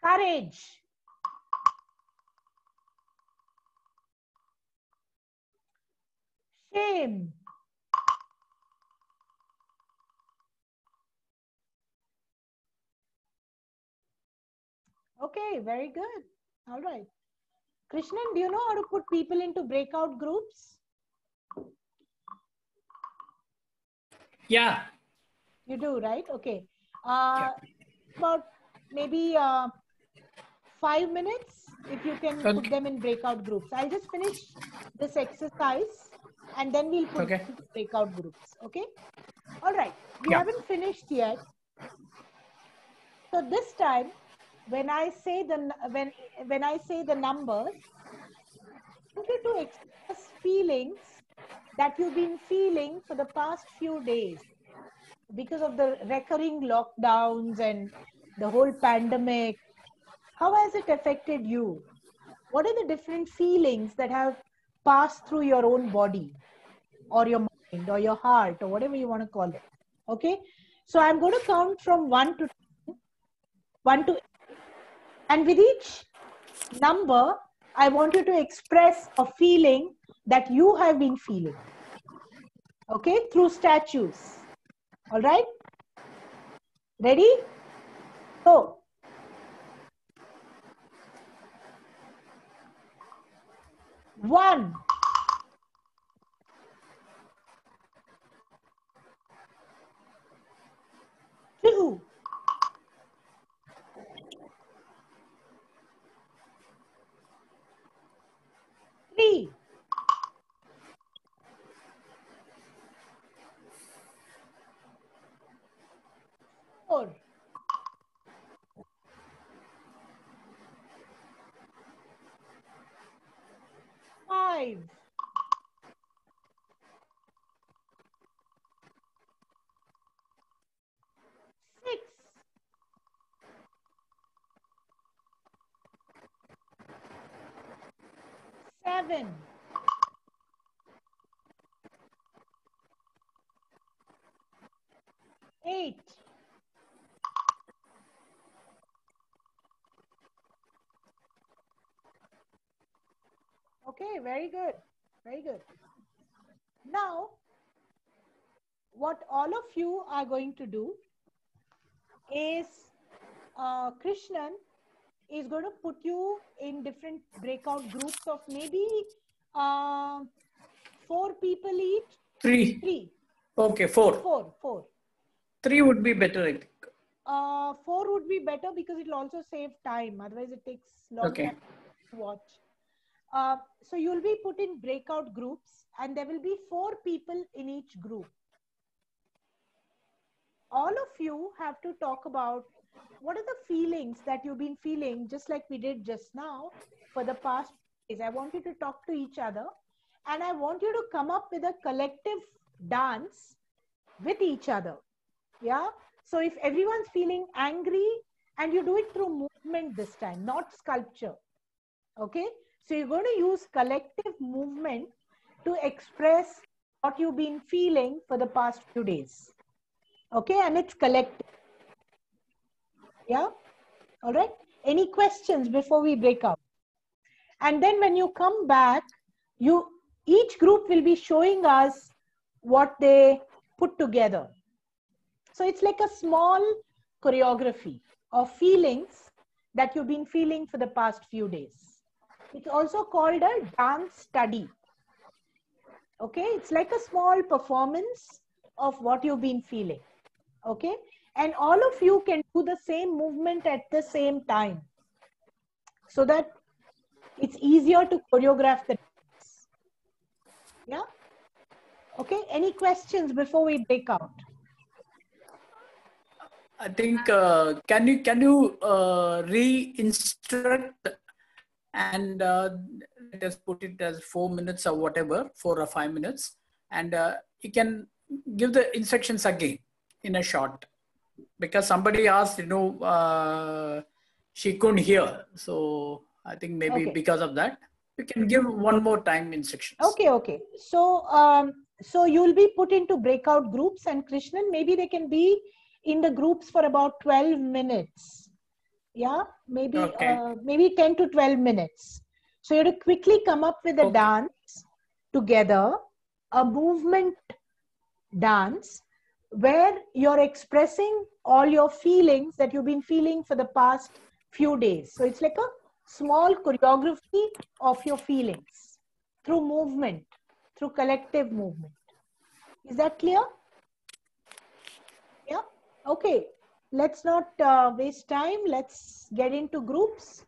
Courage. Shame. Okay, very good. All right. Krishnan, do you know how to put people into breakout groups? Yeah. You do, right? Okay. Yeah. About maybe 5 minutes, if you can put them in breakout groups. I'll just finish this exercise and then we'll put them into breakout groups. Okay. All right. We haven't finished yet. So this time, when I say the numbers, I want you to express feelings that you've been feeling for the past few days because of the recurring lockdowns and the whole pandemic. How has it affected you? What are the different feelings that have passed through your own body or your mind or your heart or whatever you want to call it? Okay. So I'm going to count from 1 to 10, 1 to 8. And with each number, I want you to express a feeling that you have been feeling. Okay. Through statues. All right. Ready? So, 1. 2. 3. 4. 5. 6. 7. 8. 9. Okay, very good. Very good. Now, what all of you are going to do is Krishnan is going to put you in different breakout groups of maybe 4 people each. 3. 3. Okay, 4. 4. 3 would be better, I think. 4 would be better because it will also save time. Otherwise, it takes long time to watch. So you'll be put in breakout groups and there will be 4 people in each group. All of you have to talk about what are the feelings that you've been feeling, just like we did just now for the past days. I want you to talk to each other and I want you to come up with a collective dance with each other. Yeah. So if everyone's feeling angry, and you do it through movement this time, not sculpture. Okay. So you're going to use collective movement to express what you've been feeling for the past few days. Okay. And it's collective. Yeah. All right. Any questions before we break up? And then when you come back, each group will be showing us what they put together. So it's like a small choreography of feelings that you've been feeling for the past few days. It's also called a dance study. Okay, it's like a small performance of what you've been feeling. Okay, and all of you can do the same movement at the same time so that it's easier to choreograph the dance. Yeah. Okay, any questions before we break out? I think can you re-instruct and let us put it as 4 minutes or whatever, 4 or 5 minutes, and you can give the instructions again in a short, because somebody asked, she couldn't hear, so I think maybe because of that we can give one more time instructions. Okay. So you'll be put into breakout groups, and Krishnan, maybe they can be in the groups for about 12 minutes. Yeah, maybe maybe 10 to 12 minutes. So you have to quickly come up with a dance together a movement dance where you're expressing all your feelings that you've been feeling for the past few days. So it's like a small choreography of your feelings through movement, through collective movement. Is that clear? Yeah. Okay. Let's not waste time. Let's get into groups.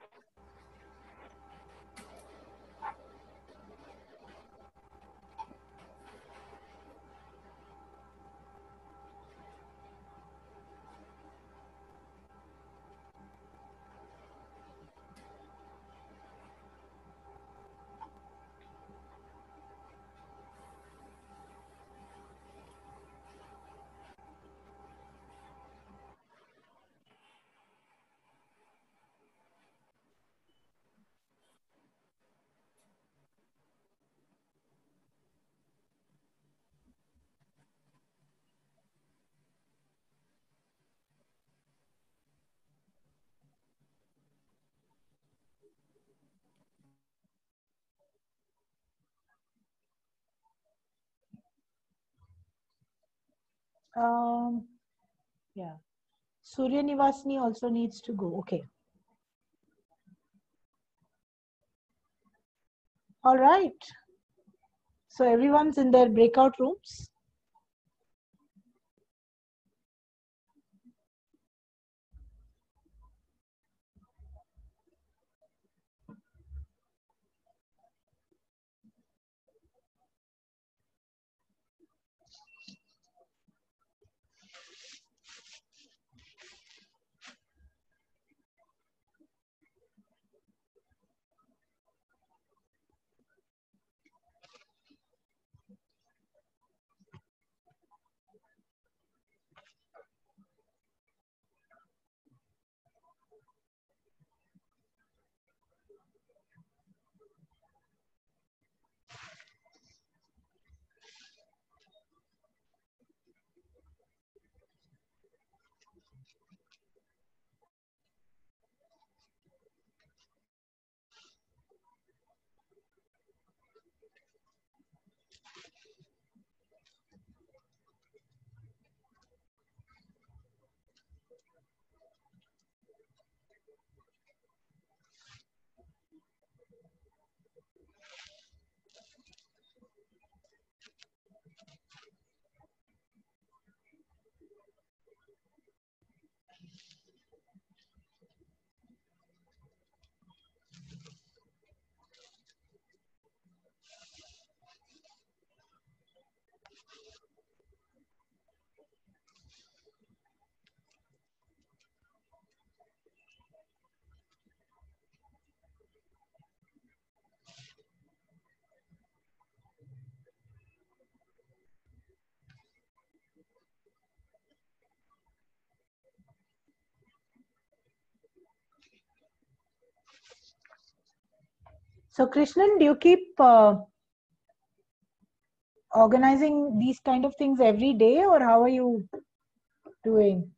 Yeah. Surya Nivasini also needs to go. Okay. All right. So everyone's in their breakout rooms. So Krishnan, do you keep organizing these kind of things every day, or how are you doing?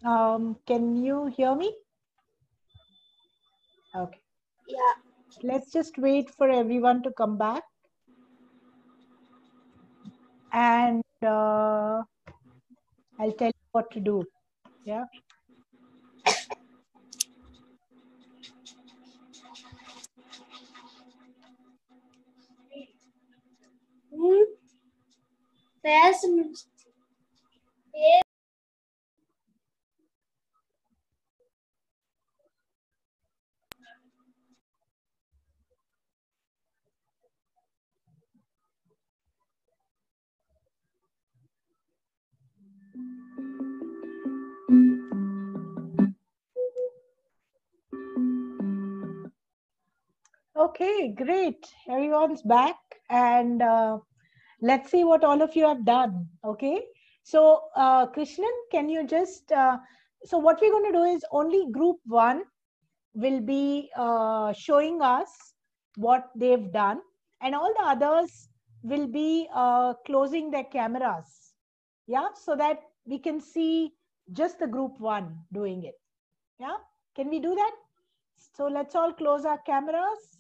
Can you hear me? Okay. Yeah. Let's just wait for everyone to come back. And I'll tell you what to do. Yeah. Yes. Okay, great. Everyone's back. And let's see what all of you have done. Okay. So, Krishnan, can you just, so what we're going to do is only group 1 will be showing us what they've done, and all the others will be closing their cameras. Yeah. So that we can see just the group 1 doing it. Yeah. Can we do that? So let's all close our cameras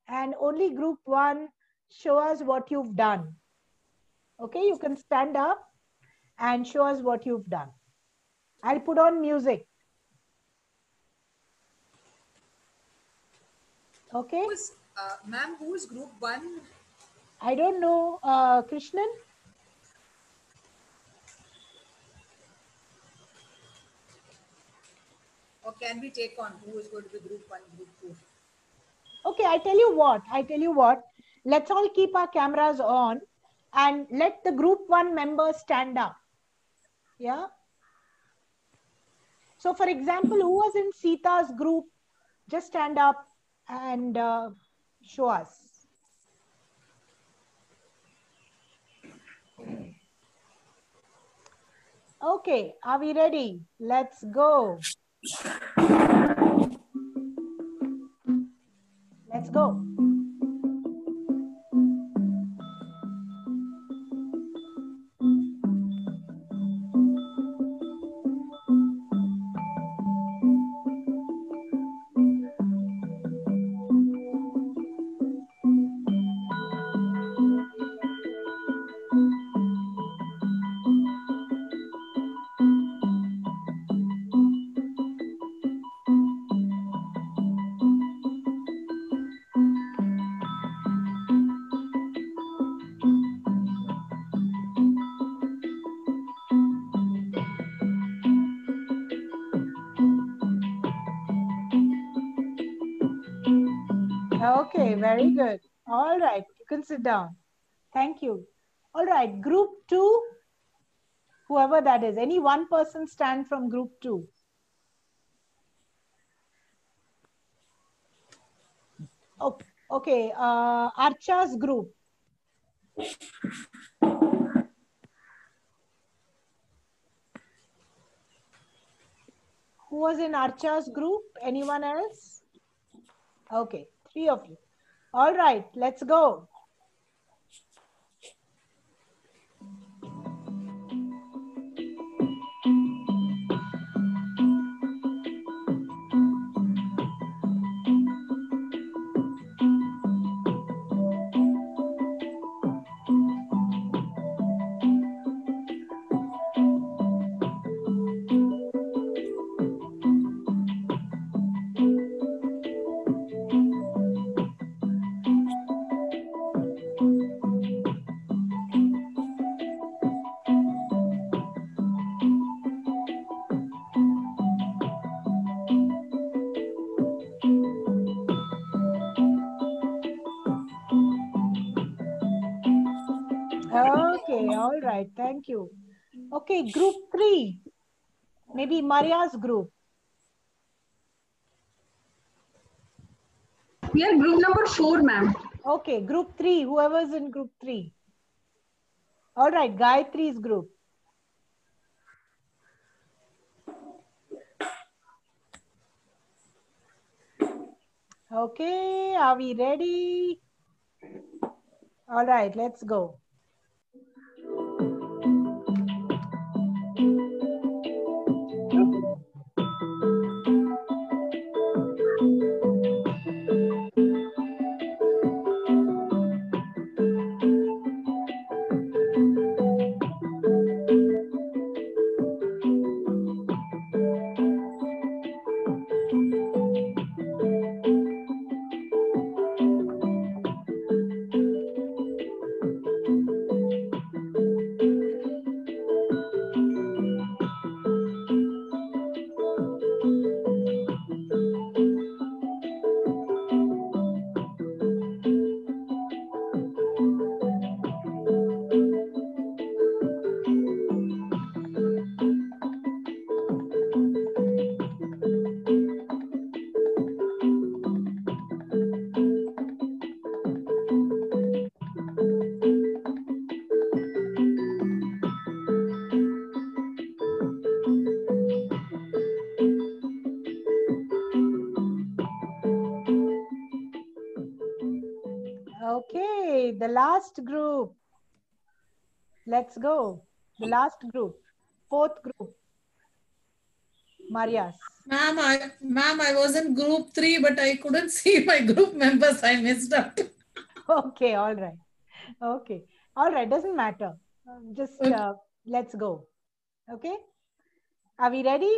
and only group 1 show us what you've done. Okay, you can stand up and show us what you've done. I'll put on music. Okay. Ma'am, who is group 1? I don't know, Krishnan. Or can we take on who is going to be group 1, group 2? Okay, I tell you what. Let's all keep our cameras on and let the group 1 members stand up. Yeah. So for example, who was in Sita's group? Just stand up and show us. Okay, are we ready? Let's go. Let's go. Okay, very good. All right, you can sit down. Thank you. All right, group 2, whoever that is, any one person stand from group 2. Okay, okay. Archa's group. Who was in Archa's group? Anyone else? Okay, 3 of you. All right, let's go. Okay, all right, thank you. Okay, group 3, maybe Maria's group. We are group number 4, ma'am. Okay, group 3, whoever's in group 3. All right, Gayatri's group. Okay, are we ready? All right, let's go. last group. Let's go. The last group. Fourth group. Marias. Ma'am, I was in group 3, but I couldn't see my group members. I missed out. Okay, all right. Okay, all right. Doesn't matter. Just let's go. Okay. Are we ready?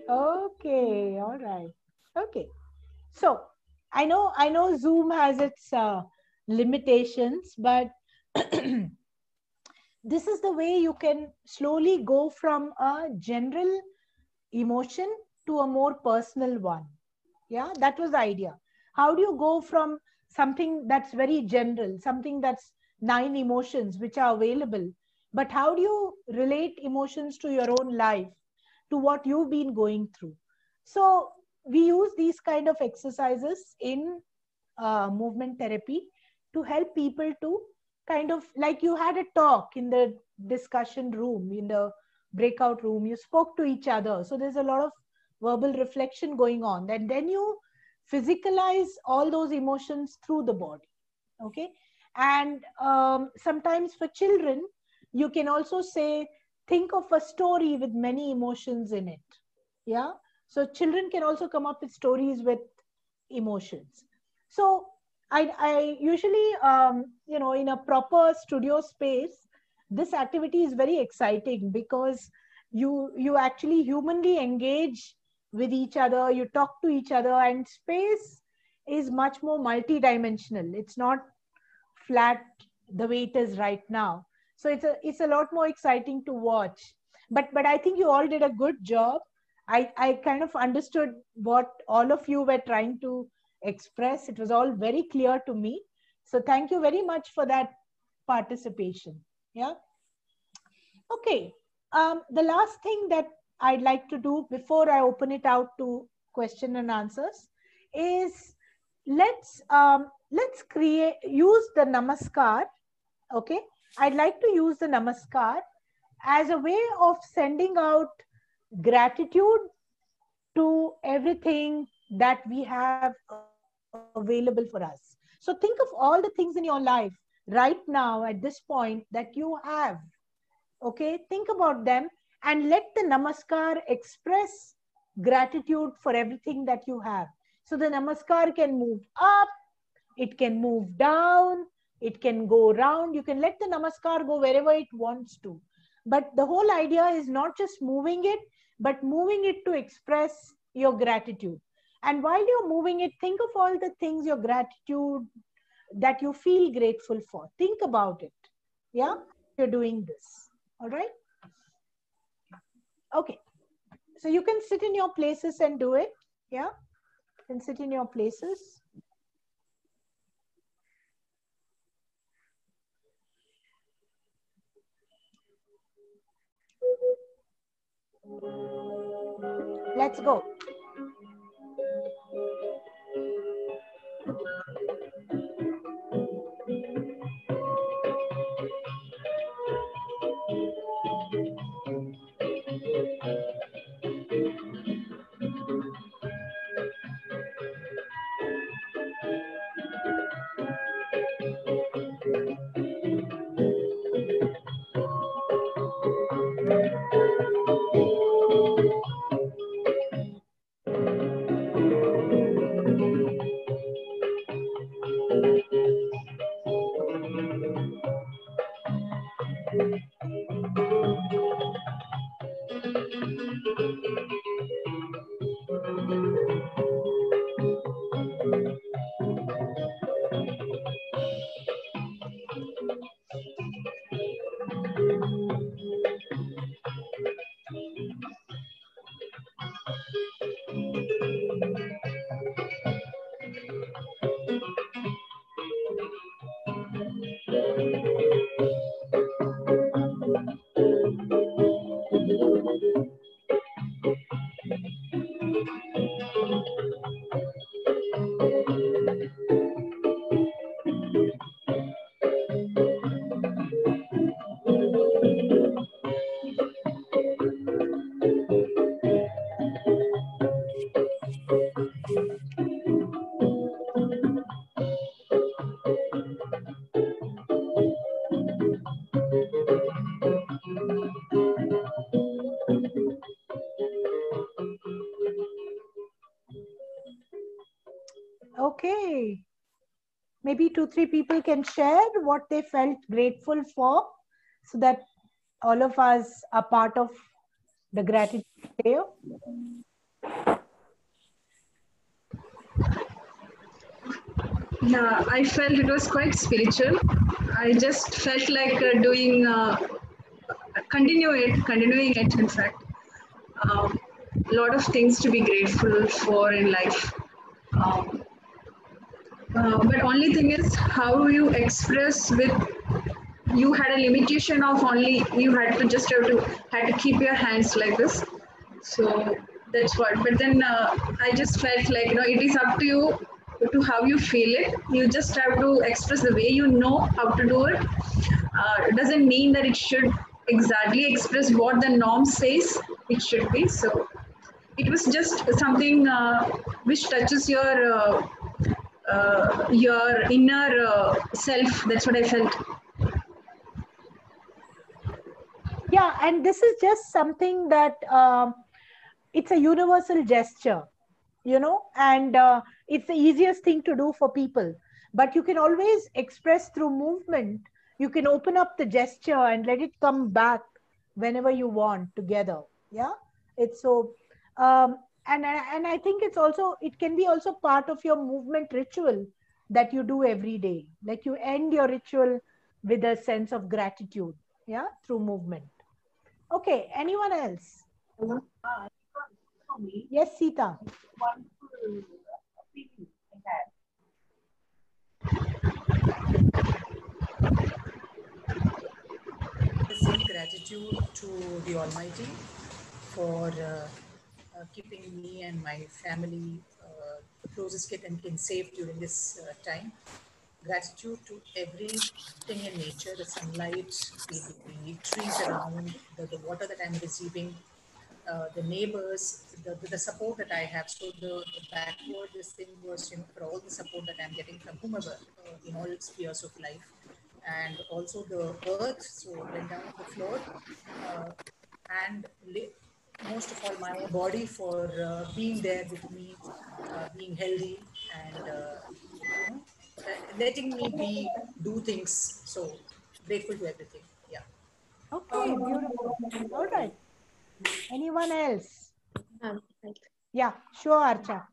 Okay, all right. Okay. So I know Zoom has its limitations, but this is the way you can slowly go from a general emotion to a more personal one. Yeah, that was the idea. How do you go from something that's very general, something that's 9 emotions which are available, but how do you relate emotions to your own life, to what you've been going through? So we use these kind of exercises in movement therapy to help people to kind of, like you had a talk in the discussion room, in the breakout room, you spoke to each other. So there's a lot of verbal reflection going on, and then you physicalize all those emotions through the body. Okay. And sometimes for children, you can also say, think of a story with many emotions in it. Yeah. So children can also come up with stories with emotions. So I usually, in a proper studio space, this activity is very exciting because you actually humanly engage with each other, you talk to each other, and space is much more multidimensional. It's not flat the way it is right now. So it's a lot more exciting to watch. But I think you all did a good job. I kind of understood what all of you were trying to express. It was all very clear to me. So thank you very much for that participation. Yeah. Okay. The last thing that I'd like to do before I open it out to question and answers is let's use the namaskar. Okay. I'd like to use the namaskar as a way of sending out gratitude to everything that we have available for us. So think of all the things in your life right now at this point that you have. Okay, think about them and let the namaskar express gratitude for everything that you have. So the namaskar can move up, it can move down, it can go round. You can let the namaskar go wherever it wants to. But the whole idea is not just moving it, but moving it to express your gratitude. And while you're moving it, think of all the things, your gratitude that you feel grateful for. Think about it. Yeah, you're doing this. All right. Okay. So you can sit in your places and do it. Yeah. You can sit in your places. Let's go. Okay. Maybe 2-3 people can share what they felt grateful for, so that all of us are part of the gratitude day. Yeah, I felt it was quite spiritual. I just felt like continuing it, in fact. A lot of things to be grateful for in life. But only thing is how you express with, you had a limitation of only, you had to keep your hands like this. So that's what, but then I just felt like, it is up to you to how you feel it. You just have to express the way you know how to do it. It doesn't mean that it should exactly express what the norm says it should be. So it was just something which touches your inner self. That's what I felt. Yeah, and this is just something that it's a universal gesture, and it's the easiest thing to do for people. But you can always express through movement. You can open up the gesture and let it come back whenever you want together. Yeah, it's so. And I think it can be also part of your movement ritual that you do every day. Like you end your ritual with a sense of gratitude, yeah, through movement. Okay, anyone else? Yes, Sita. Wonderful feeling I had. Gratitude to the Almighty for keeping me and my family closest kith and kin safe during this time. Gratitude to everything in nature, the sunlight, the trees around, the water that I'm receiving, the neighbors, the support that I have. So the backward, this thing was, for all the support that I'm getting from whomever in all spheres of life. And also the earth, so went down to the floor, and most of all my body for being there with me, being healthy, and letting me do things. So grateful to everything. Yeah. Okay, beautiful. All right. Anyone else? Yeah, sure, Archa.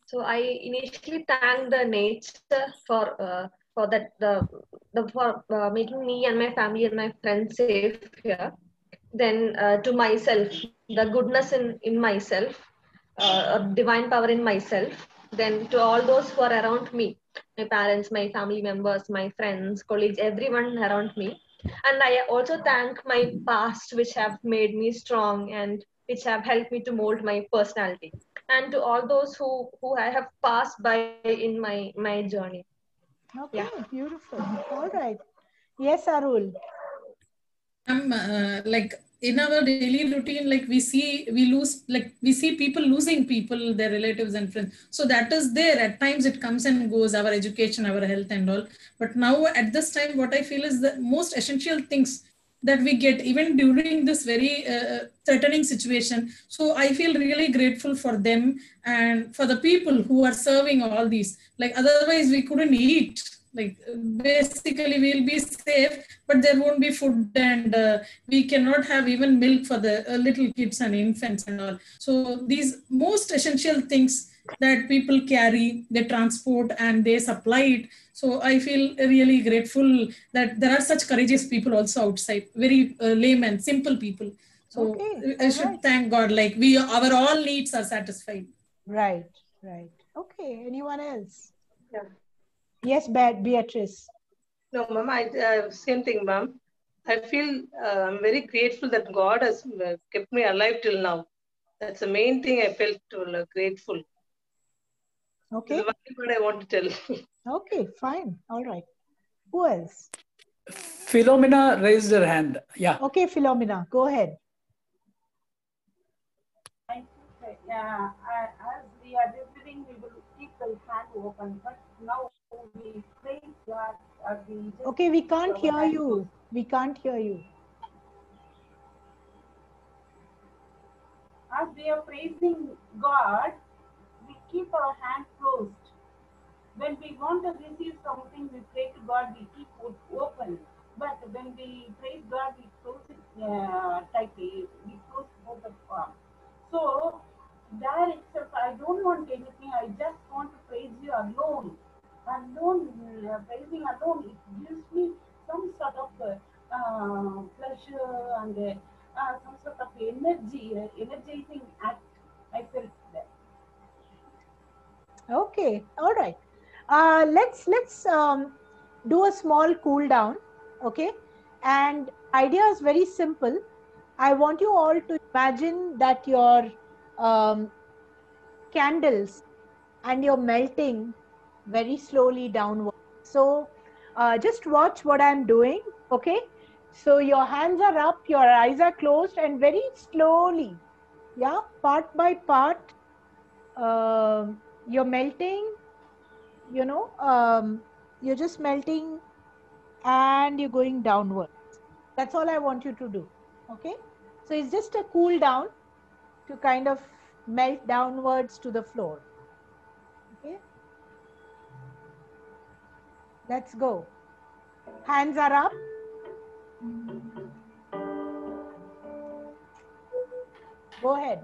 So I initially thanked the nature for making me and my family and my friends safe here. Then to myself, the goodness in myself, divine power in myself. Then to all those who are around me, my parents, my family members, my friends, colleagues, everyone around me. And I also thank my past, which have made me strong and which have helped me to mold my personality. And to all those who I have passed by in my journey. Okay, yeah. Beautiful. All right. Yes, Arul. Like in our daily routine, like we see people losing people, their relatives and friends. So that is there. At times it comes and goes, our education, our health and all. But now at this time, what I feel is the most essential things that we get even during this very threatening situation. So I feel really grateful for them and for the people who are serving all these. Like otherwise we couldn't eat. Like basically we'll be safe, but there won't be food, and we cannot have even milk for the little kids and infants and all. So these most essential things that people carry, they transport and they supply it. So I feel really grateful that there are such courageous people also outside, very layman, simple people. So Okay, I should thank God, like our all needs are satisfied. Right, right. Okay, anyone else? Yeah. Yes, Beatrice. No, ma'am, same thing, ma'am. I feel I'm very grateful that God has kept me alive till now. That's the main thing I felt grateful. Okay. That's what I want to tell. Okay, fine. All right. Who else? Philomena raised her hand. Yeah. Okay, Philomena, go ahead. Yeah, as we are receiving, we will keep the hand open. But now we praise God. Okay, we can't hear you. We can't hear you. As we are praising God, we keep our hand closed. When we want to receive something, we pray to God, we keep it open. But when we praise God, we close it tightly. We close both the palms. So, there itself, I don't want anything. I just want to praise you alone. Praising alone, it gives me some sort of pleasure and some sort of energy, energizing act. I felt that. Okay, all right. Let's do a small cool down. Okay, and idea is very simple. I want you all to imagine that your candles and you're melting very slowly downward. So just watch what I'm doing. Okay, so your hands are up, your eyes are closed, and very slowly, yeah, part by part, you're melting, you know, you're just melting and you're going downward. That's all I want you to do. Okay, so it's just a cool down to kind of melt downwards to the floor. Okay, let's go. Hands are up. Go ahead.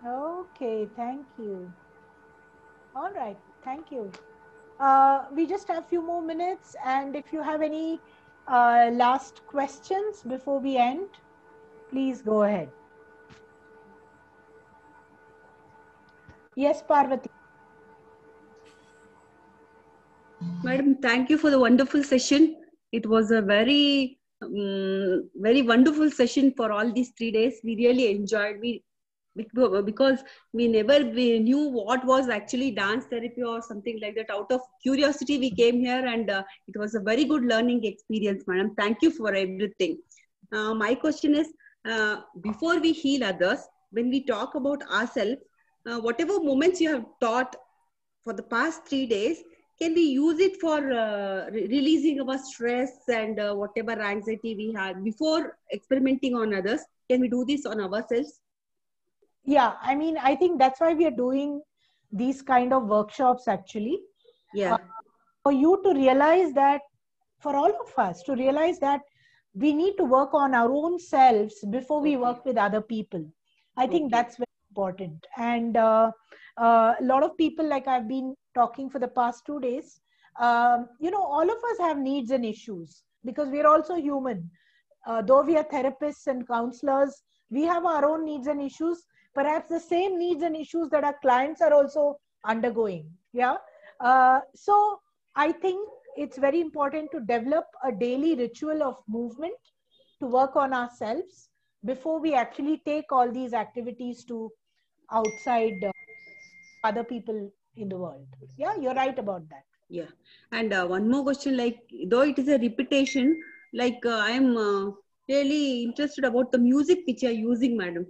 Okay, thank you. All right, thank you. We just have a few more minutes, and if you have any last questions before we end, please go ahead. Yes, Parvati. Madam, thank you for the wonderful session. It was a very wonderful session for all these 3 days. We really enjoyed because we never knew what was actually dance therapy or something like that. Out of curiosity, we came here, and it was a very good learning experience, madam. Thank you for everything. My question is, before we heal others, when we talk about ourselves, whatever moments you have taught for the past 3 days, can we use it for releasing our stress and whatever anxiety we had before experimenting on others? Can we do this on ourselves? Yeah, I mean, I think that's why we are doing these kind of workshops actually. Yeah. For you to realize that, for all of us to realize that we need to work on our own selves before we work with other people. I think that's very important. And a lot of people, like I've been talking for the past 2 days, you know, all of us have needs and issues because we're also human. Though we are therapists and counselors, we have our own needs and issues, perhaps the same needs and issues that our clients are also undergoing. Yeah. So I think it's very important to develop a daily ritual of movement to work on ourselves before we actually take all these activities to outside other people in the world. Yeah, you're right about that. Yeah. And one more question, like, though it is a repetition, like I am really interested about the music which you are using, madam.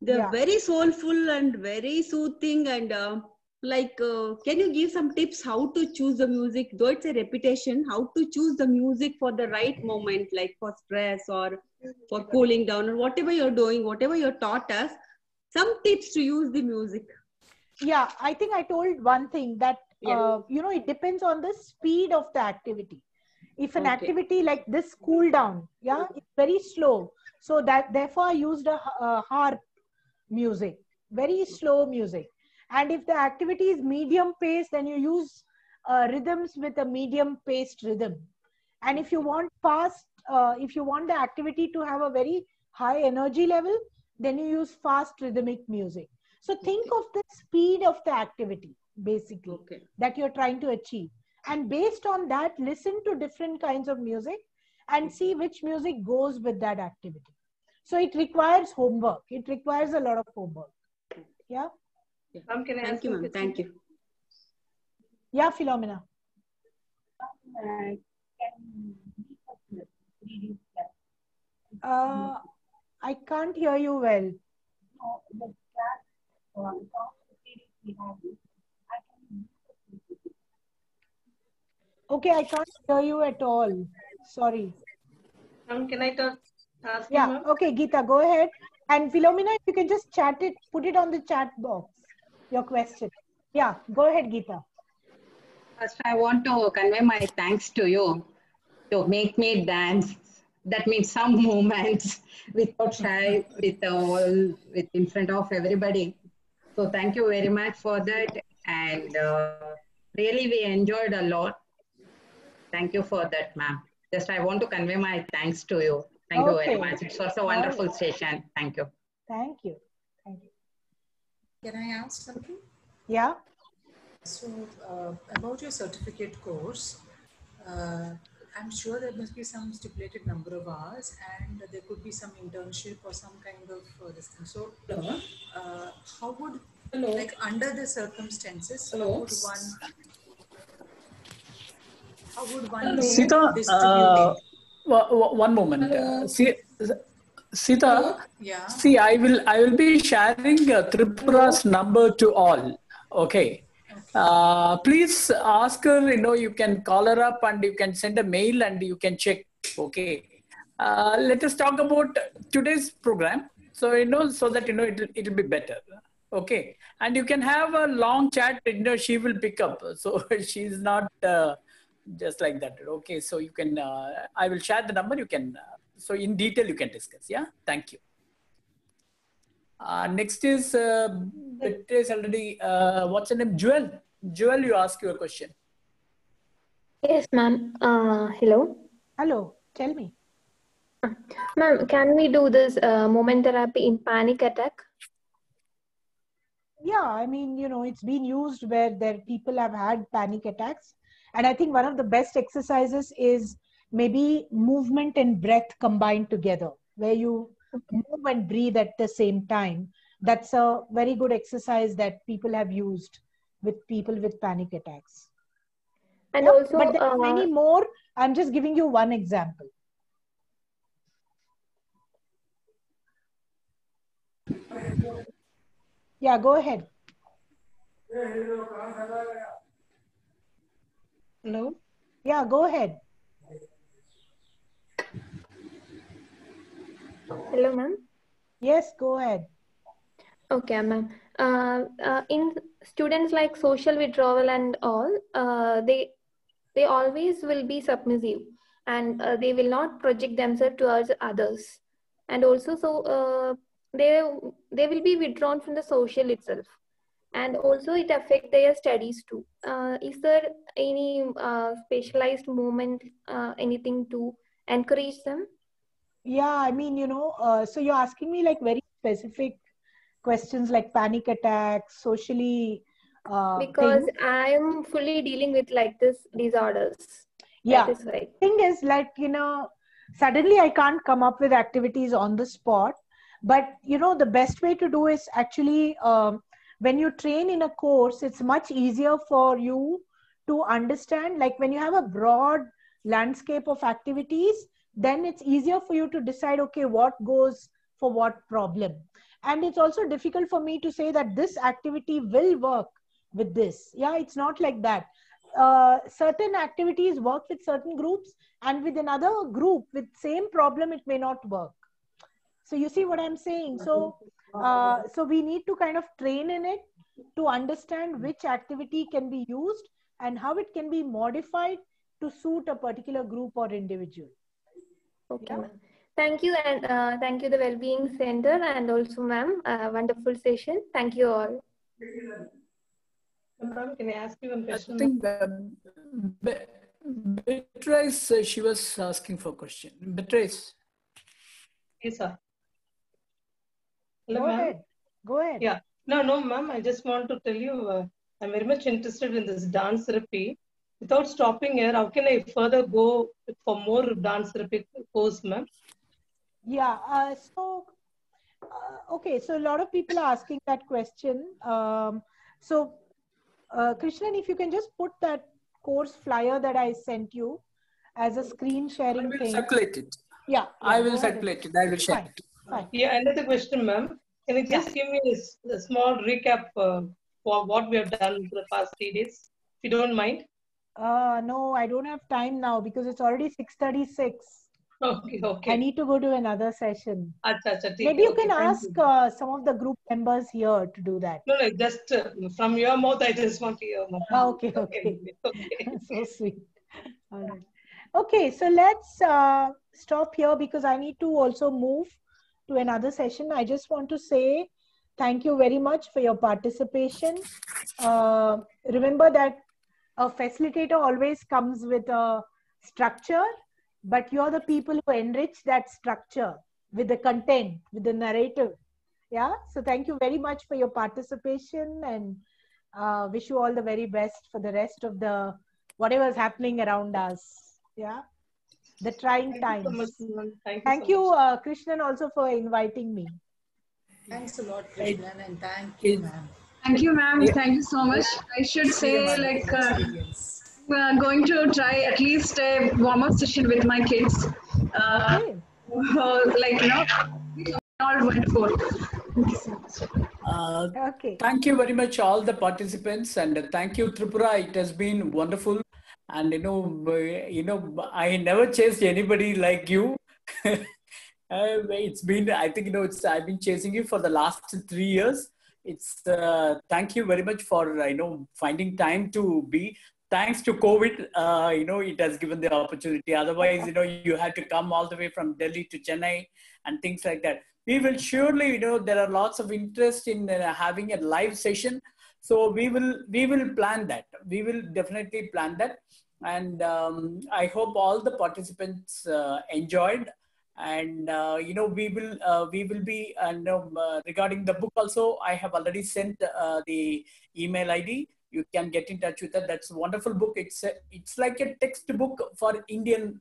They're very soulful and very soothing, and can you give some tips how to choose the music? Though it's a repetition, how to choose the music for the right moment, like for stress or for cooling down, or whatever you're doing, whatever you're taught us, some tips to use the music. Yeah, I think I told one thing that, it depends on the speed of the activity. If an activity like this cool down, it's very slow. So that therefore I used a harp music, very slow music. And if the activity is medium pace, then you use rhythms with a medium paced rhythm. And if you want fast, if you want the activity to have a very high energy level, then you use fast rhythmic music. So think of the speed of the activity, basically, that you're trying to achieve. And based on that, listen to different kinds of music and see which music goes with that activity. So it requires homework. It requires a lot of homework. Yeah. Can I Thank you, ma'am. Thank you. Yeah, Philomena. I can't hear you well. Okay, I can't hear you at all. Sorry. Can I ask Yeah, you? okay, Geeta, go ahead. And Philomena, if you can just chat it, put it on the chat box, your question. Yeah, go ahead, Geeta. First, I want to convey my thanks to you to make me dance. That means some movements without shy, with in front of everybody. So thank you very much for that. And really, we enjoyed a lot. Thank you for that, ma'am. Just I want to convey my thanks to you. Thank you very much. It was a wonderful session. Thank you. Thank you. Thank you. Can I ask something? Yeah. So about your certificate course, I'm sure there must be some stipulated number of hours, and there could be some internship or some kind of this thing. So how would, like under the circumstances, how would one Sita, distribute it? one moment. Sita, yeah. See, I will be sharing Tripura's number to all. Okay. Please ask her. You can call her up and you can send a mail and you can check. Okay. Let us talk about today's program. So so that it'll be better. Okay. And you can have a long chat. She will pick up. So she's not just like that. Okay. So you can. I will share the number. You can. So in detail you can discuss. Yeah. Thank you. Next is already. What's her name? Jewel. Jewel, you ask your question. Yes, ma'am. Hello. Hello. Tell me. Ma'am, can we do this moment therapy in panic attack? Yeah, I mean, it's been used where people have had panic attacks. And I think one of the best exercises is maybe movement and breath combined together, where you move and breathe at the same time. That's a very good exercise that people have used with people with panic attacks. And also, but there are many more. I'm just giving you one example. Yeah, go ahead. Hello? Yeah, go ahead. Hello, ma'am. Yes, go ahead. Okay, ma'am. In students like social withdrawal and all, they always will be submissive, and they will not project themselves towards others. And also, so they will be withdrawn from the social itself. And also it affects their studies too. Is there any specialized movement, anything to encourage them? Yeah, I mean, so you're asking me like very specific questions like panic attacks, socially. Because I am fully dealing with like this disorders. Yeah, that is right. Thing is like, suddenly I can't come up with activities on the spot, but the best way to do is actually when you train in a course, it's much easier for you to understand, like when you have a broad landscape of activities, then it's easier for you to decide, okay, what goes for what problem. And it's also difficult for me to say that this activity will work with this. Yeah, it's not like that. Certain activities work with certain groups, and with another group with same problem, it may not work. So you see what I'm saying? So, so we need to kind of train in it to understand which activity can be used and how it can be modified to suit a particular group or individual. Okay, ma'am. Thank you, and thank you, the Wellbeing Center, and also, ma'am, wonderful session. Thank you all. Ma'am, can I ask you one question? I think Beatrice, she was asking for a question. Beatrice. Yes, sir. Hello, Go ma'am. ahead. Go ahead. Yeah. No, ma'am. I just want to tell you, I'm very much interested in this dance therapy. Without stopping here, how can I further go for more dance therapy course, ma'am? Yeah. Okay. So a lot of people are asking that question. Krishnan, if you can just put that course flyer that I sent you as a screen sharing thing. Circulate it. Yeah. I will circulate it. I will share it. Fine. Yeah, another question, ma'am. Can you just give me a small recap for what we have done for the past 3 days, if you don't mind? No, I don't have time now because it's already 6:36. Okay. I need to go to another session. Achha, Maybe you can ask some of the group members here to do that. No, just from your mouth, I just want to hear. Okay. So sweet. All right. Okay, so let's stop here because I need to also move to another session. I just want to say thank you very much for your participation. Remember that a facilitator always comes with a structure, but you're the people who enrich that structure with the content, with the narrative. Yeah, so thank you very much for your participation, and wish you all the very best for the rest of the whatever's happening around us. Yeah, the trying times. Thank you, Krishnan, also for inviting me. Thanks a lot, Krishnan, and thank you, ma'am. Thank you, ma'am. Thank you so much. I should say, like, going to try at least a warm-up session with my kids. Like, you know, all wonderful. Thank you so much. Okay. Thank you very much, all the participants, and thank you, Tripura. It has been wonderful. And I never chased anybody like you. It's been, I think, I've been chasing you for the last 3 years. It's thank you very much for finding time to be. Thanks to COVID, it has given the opportunity. Otherwise, you had to come all the way from Delhi to Chennai and things like that. We will surely, there are lots of interest in having a live session. So we will plan that. We will definitely plan that. And I hope all the participants enjoyed. And we will be regarding the book also. I have already sent the email ID. You can get in touch with that. That's a wonderful book. It's like a textbook for Indian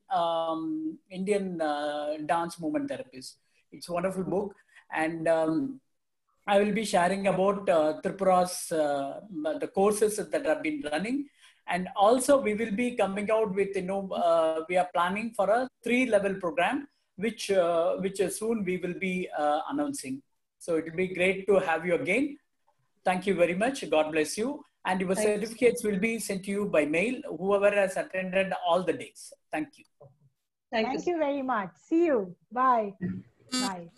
dance movement therapists. It's a wonderful book, and I will be sharing about Tripura's the courses that have been running. And also we will be coming out with, we are planning for a 3-level program, which soon we will be announcing. So it will be great to have you again. Thank you very much. God bless you. And your certificates will be sent to you by mail, whoever has attended all the days. Thank you. Thank you very much. See you. Bye. Bye.